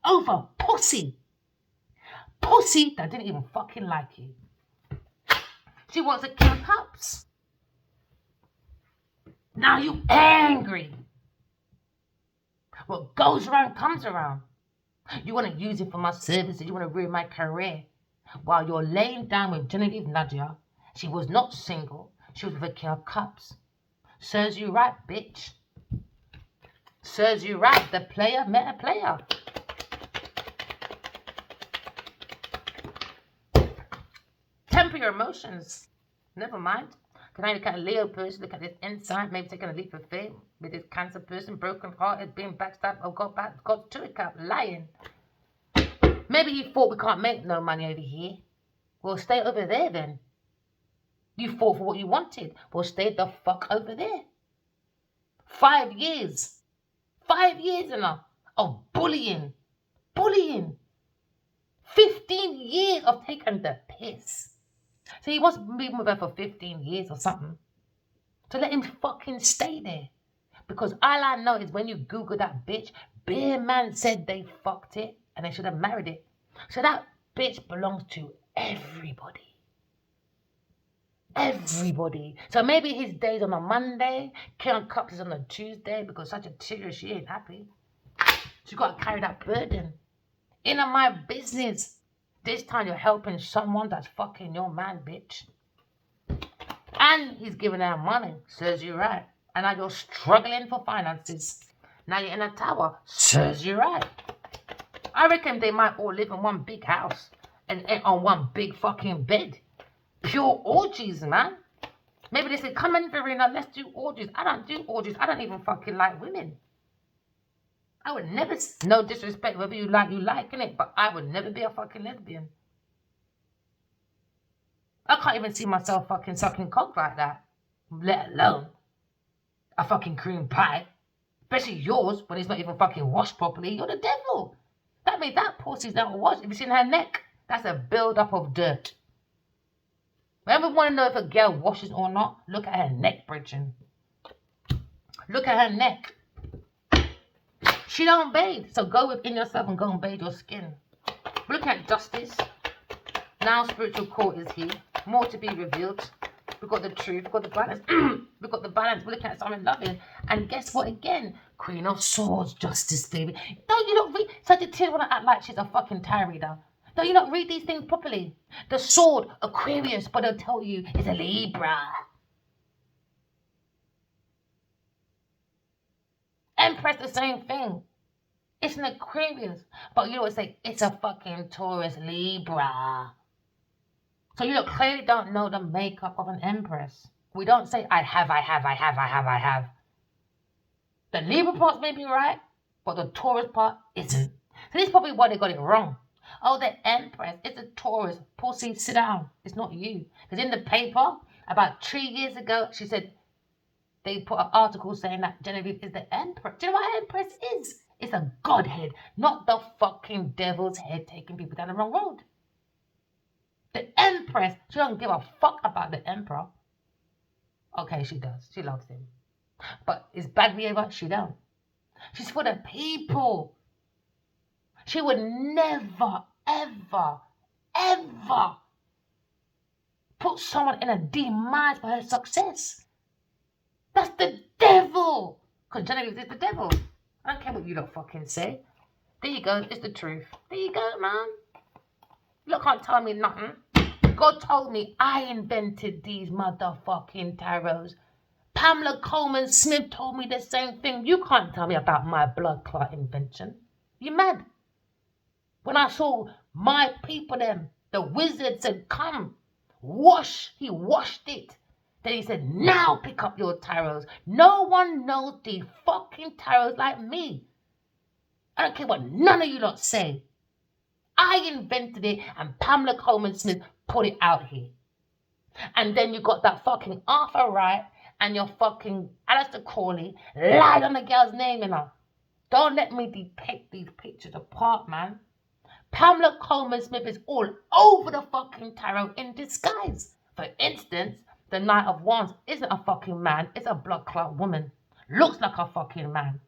Over pussy. Pussy that didn't even fucking like you. She wants to kill cups. Now you angry. What goes around comes around. You want to use it for my services. You want to ruin my career. While you're laying down with Genevieve Nadia, she was not single. She was with a kill cups. Serves you right, bitch. Serves you right. The player met a player. Temper your emotions. Never mind. Can I look at a Leo person, look at this insight, maybe taking a leap of faith with this Cancer person, broken hearted, being backstabbed, oh God to it, lying. Maybe he thought we can't make no money over here. Well, stay over there then. You fought for what you wanted. Well, stay the fuck over there. 5 years. 5 years enough of bullying. 15 years of taking the piss. So he wants to be with her for 15 years or something. So let him fucking stay there. Because all I know is when you Google that bitch, Bear Man said they fucked it and they should have married it. So that bitch belongs to everybody. Everybody. So maybe his day's on a Monday, Karen Cups is on a Tuesday because such a tigger, she ain't happy. She got to carry that burden. Ain't my business. This time you're helping someone that's fucking your man, bitch. And he's giving her money. Serves you right. And now you're struggling for finances. Now you're in a tower. Serves you right. I reckon they might all live in one big house. And on one big fucking bed. Pure orgies, man. Maybe they say, come in, Verena, let's do orgies. I don't do orgies. I don't even fucking like women. I would never, no disrespect, whether you liking it, but I would never be a fucking lesbian. I can't even see myself fucking sucking cock like that, let alone a fucking cream pie. Especially yours, when it's not even fucking washed properly. You're the devil. That means that pussy's not washed. Have you seen her neck? That's a build-up of dirt. Whenever you want to know if a girl washes or not, look at her neck, bridging. Look at her neck. She don't bathe, so go within yourself and go and bathe your skin. Look at justice. Now spiritual court is here. More to be revealed. We've got the truth, we've got the balance. We've got the balance. We're looking at something loving. And guess what again? Queen of Swords, justice, baby. Don't you not read? Sagittarius want to act like she's a fucking tarot reader. Don't you not read these things properly? The sword, Aquarius, but they'll tell you it's a Libra. Empress, the same thing. It's an Aquarius. But you always say, it's a fucking Taurus Libra. So you clearly don't know the makeup of an Empress. We don't say, I have. The Libra part may be right, but the Taurus part isn't. So this is probably why they got it wrong. Oh, the Empress, it's a Taurus. Pussy, sit down. It's not you. Because in the paper, about 3 years ago, she said, they put an article saying that Genevieve is the Empress. Do you know what Empress is? It's a godhead, not the fucking devil's head taking people down the wrong road. The Empress, she don't give a fuck about the Emperor. Okay, she does. She loves him. But is bad behavior? She don't. She's for the people. She would never, ever, ever put someone in a demise for her success. That's the devil. Because Genevieve is the devil. I don't care what you don't fucking say. There you go. It's the truth. There you go, man. You can't tell me nothing. God told me I invented these motherfucking tarots. Pamela Coleman Smith told me the same thing. You can't tell me about my blood clot invention. You mad? When I saw my people, them, the wizard said, come, wash. He washed it. Then he said, now pick up your tarots. No one knows the fucking tarots like me. I don't care what none of you lot say. I invented it and Pamela Coleman Smith put it out here. And then you got that fucking Arthur Wright and your fucking Alistair Crawley lied on the girl's name, you know. Don't let me depict these pictures apart, man. Pamela Coleman Smith is all over the fucking tarot in disguise. For instance, the Knight of Wands isn't a fucking man, it's a blood clot woman. Looks like a fucking man.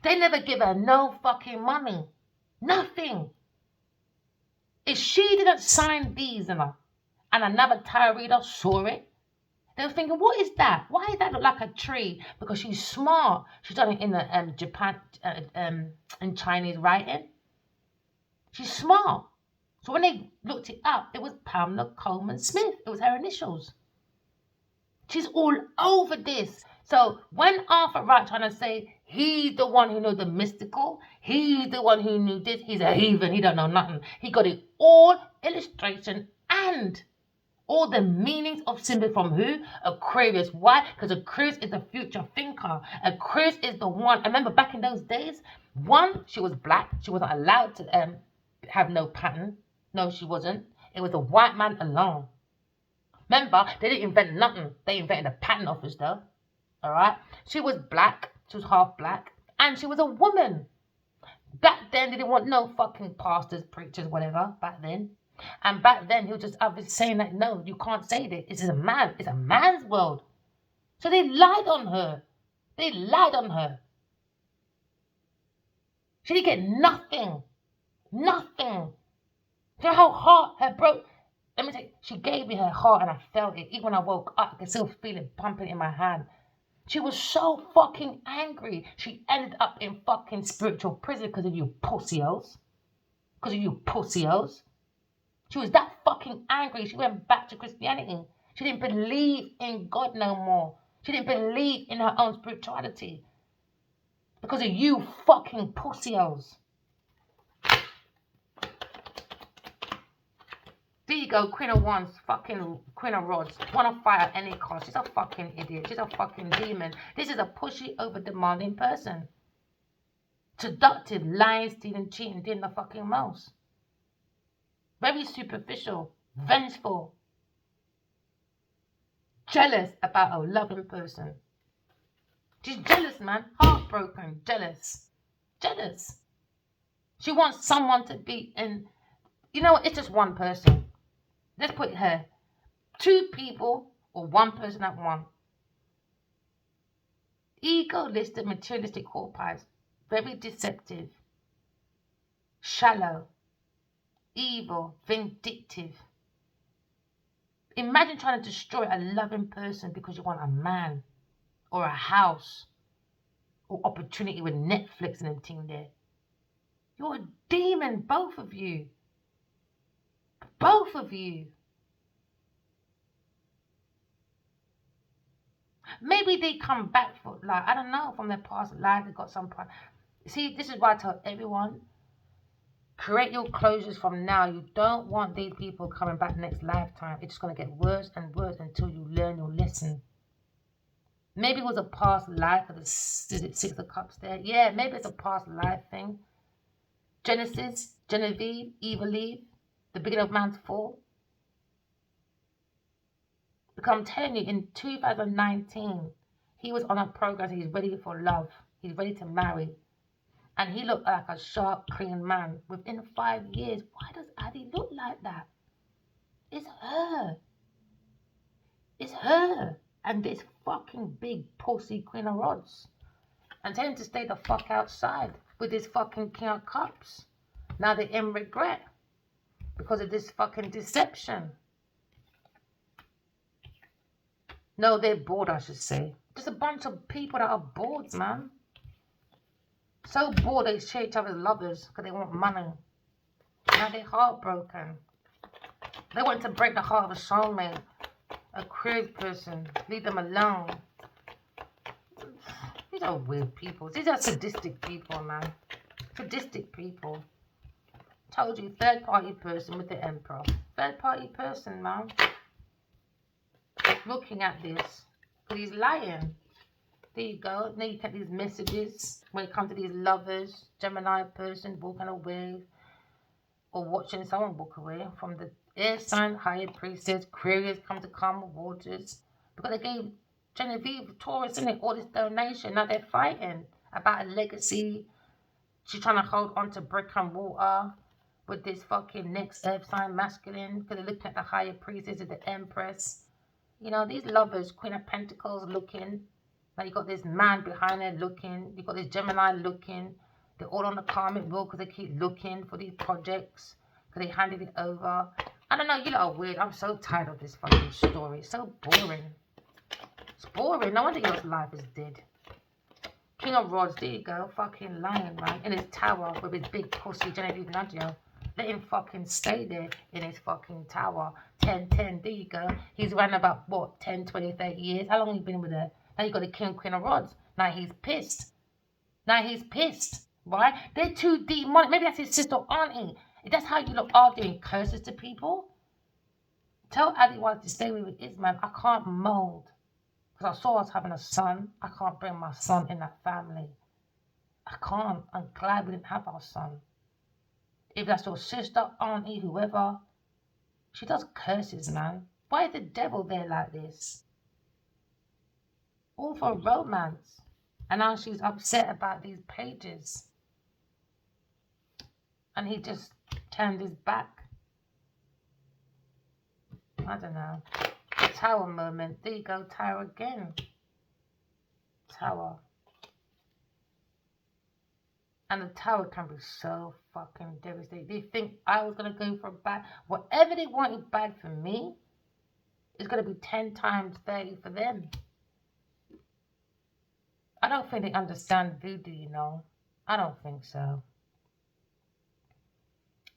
They never give her no fucking money. Nothing. If she didn't sign these, you know, and another tarot reader saw it, they were thinking, what is that? Why does that look like a tree? Because she's smart. She's done it in the Japan, in Chinese writing. She's smart. So when they looked it up, it was Pamela Coleman Smith. It was her initials. She's all over this. So when Arthur Wright trying to say he's the one who knows the mystical, he's the one who knew this, he's a heathen, he don't know nothing. He got it all illustration and all the meanings of symbol from who? Aquarius. Why? Because Aquarius is the future thinker. Aquarius is the one. I remember back in those days, one, she was black. She wasn't allowed to have no pattern. No, she wasn't. It was a white man alone. Remember, they didn't invent nothing. They invented a patent office though. All right? She was black. She was half black. And she was a woman. Back then, they didn't want no fucking pastors, preachers, whatever, back then. And back then, he was just obviously saying that, no, you can't say that. It's a man. It's a man's world. So they lied on her. They lied on her. She didn't get nothing. Nothing. You know how heart her broke? Let me tell you, she gave me her heart and I felt it. Even when I woke up, I could still feel it pumping in my hand. She was so fucking angry. She ended up in fucking spiritual prison because of you pussios. Because of you pussios. She was that fucking angry. She went back to Christianity. She didn't believe in God no more. She didn't believe in her own spirituality. Because of you fucking pussios. There you go, Queen of Wands, fucking Queen of Rods. Wanna fight at any cost. She's a fucking idiot. She's a fucking demon. This is a pushy, over-demanding person. Seductive, lying, stealing, cheating, doing the fucking most. Very superficial, vengeful, jealous about a loving person. She's jealous, man. Heartbroken, jealous. Jealous. She wants someone to be in, you know what, it's just one person. Let's put her, two people or one person at one. Egoistic, materialistic corpus, very deceptive, shallow, evil, vindictive. Imagine trying to destroy a loving person because you want a man or a house or opportunity with Netflix and everything there. You're a demon, both of you. Both of you. Maybe they come back for, like, I don't know, from their past life. They got some. See, this is why I tell everyone, create your closures from now. You don't want these people coming back next lifetime. It's just going to get worse and worse until you learn your lesson. Maybe it was a past life. Is it Six of Cups there? Yeah, maybe it's a past life thing. Genesis, Genevieve, Eve, the beginning of man's fall. Because I'm telling you, in 2019, he was on a program. He's ready for love. He's ready to marry. And he looked like a sharp, clean man. Within 5 years, why does Addie look like that? It's her. It's her. And this fucking big pussy Queen of Rods. And tell him to stay the fuck outside with this fucking King of Cups. Now they're in regret. Because of this fucking deception. No, they're bored, I should say. Just a bunch of people that are bored, man. So bored they share each other's lovers because they want money. Now they're heartbroken. They want to break the heart of a soulmate, a crude person, leave them alone. These are weird people. These are sadistic people, man. Sadistic people. Told you, third party person with the emperor. Third party person, man. Looking at this. Because he's lying. There you go. Now you get these messages when it comes to these lovers, Gemini person walking away or watching someone walk away from the air sign, higher priestess, Aquarius come to calm waters. Because they gave Genevieve, Taurus, in it, all this donation. Now they're fighting about a legacy. She's trying to hold on to brick and water with this fucking next earth sign masculine. Because they're looking at the higher priestess of the empress. You know, these lovers, Queen of Pentacles looking. Now you got this man behind her looking. You got this Gemini looking. They're all on the karmic wheel because they keep looking for these projects. Because they handed it over. I don't know, you lot are weird. I'm so tired of this fucking story. It's so boring. It's boring. No wonder your life is dead. King of Rods, there you go. Fucking lying, man. In his tower with his big pussy Genevieve Nadia. Let him fucking stay there in his fucking tower. 10, there you go. He's run about, what, 10, 20, 30 years? How long have you been with her? Now you got the King, Queen of Rods. Now he's pissed. Right? They're too demonic. Maybe that's his sister or auntie. If that's how you look are doing curses to people, tell Adiwas to stay with his man. I can't mold. Because I saw us having a son. I can't bring my son in that family. I can't. I'm glad we didn't have our son. If that's your sister, auntie, whoever, she does curses, man. Why is the devil there like this? All for romance. And now she's upset about these pages. And he just turned his back. I don't know. Tower moment. There you go, Tower again. Tower. And the Tower can be so fucking devastating. They think I was going to go for bad. Whatever they wanted bad for me is going to be 10 times 30 for them. I don't think they understand voodoo, you know. I don't think so.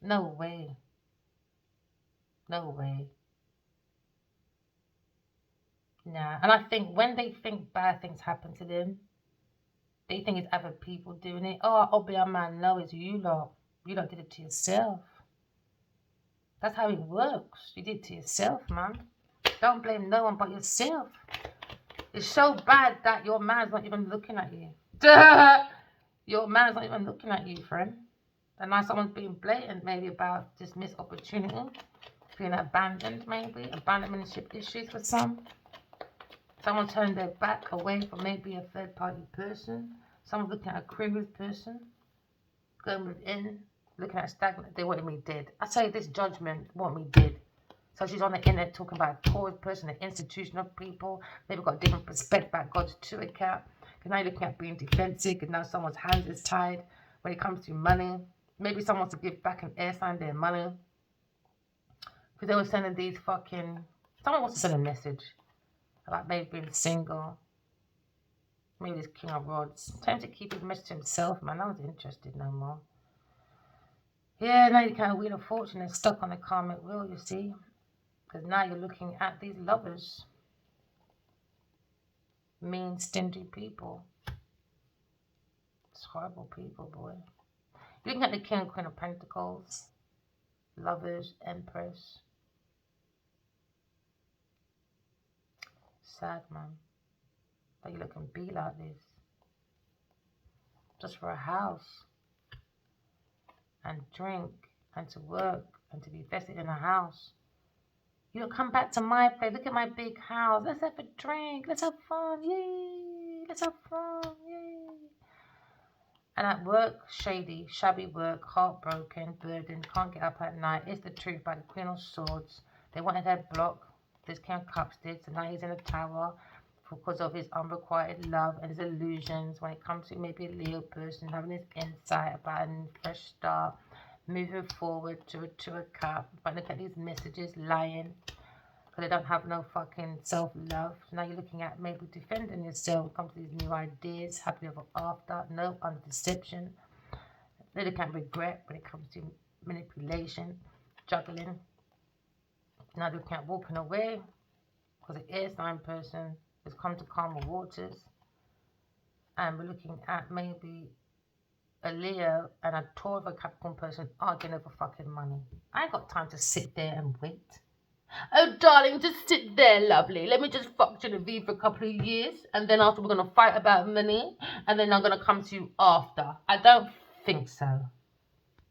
No way. No way. Nah. And I think when they think bad things happen to them, they think it's other people doing it. Oh, I'll be a man. No, it's you lot. You lot did it to yourself. That's how it works. You did it to yourself, man. Don't blame no one but yourself. It's so bad that your man's not even looking at you. Your man's not even looking at you, friend. And now someone's being blatant maybe about this missed opportunity. Feeling abandoned, maybe. Abandonmentship issues for some. Someone turned their back away from maybe a third party person. Someone looking at a Aquarius person. Going within. Looking at stagnant. They wanted me dead. I say this judgment want me dead. So she's on the internet talking about a Taurus person, an institution of people. Maybe got a different perspective about God's true account. Because now you're looking at being defensive. Because now someone's hands is tied when it comes to money. Maybe someone wants to give back an air sign their money. Because they were sending these fucking... Someone wants to send a message about maybe being single. Maybe this King of Rods. Time to keep his message to himself, man. I wasn't interested no more. Yeah, now you kind of Wheel of Fortune is stuck on the karmic wheel, you see. Because now you're looking at these lovers. Mean, stingy people. It's horrible people, boy. You're looking at the King and Queen of Pentacles. Lovers, Empress. Sad, man. That you look and be like this. Just for a house. And drink. And to work. And to be vested in a house. You'll come back to my place. Look at my big house. Let's have a drink. Let's have fun. Yay. Let's have fun. Yay. And at work, shady, shabby work, heartbroken, burdened, can't get up at night. It's the truth by the Queen of Swords. They wanted her block. This King of Cups did. So now he's in a tower because of his unrequited love and his illusions. When it comes to maybe a Leo person having his insight about a fresh start. Moving forward to a cup. But look at these messages, lying. Because they don't have no fucking self-love. So now you're looking at maybe defending yourself. When it comes to these new ideas. Happy ever after. No, under deception. They look at regret when it comes to manipulation. Juggling. Now we can't walking away because the air sign person has come to calmer waters. And we're looking at maybe a Leo and a Taurus, a Capricorn person arguing over fucking money. I ain't got time to sit there and wait. Oh, darling, just sit there, lovely. Let me just fuck Genevieve for a couple of years, and then after we're gonna fight about money, and then I'm gonna come to you after. I don't think so.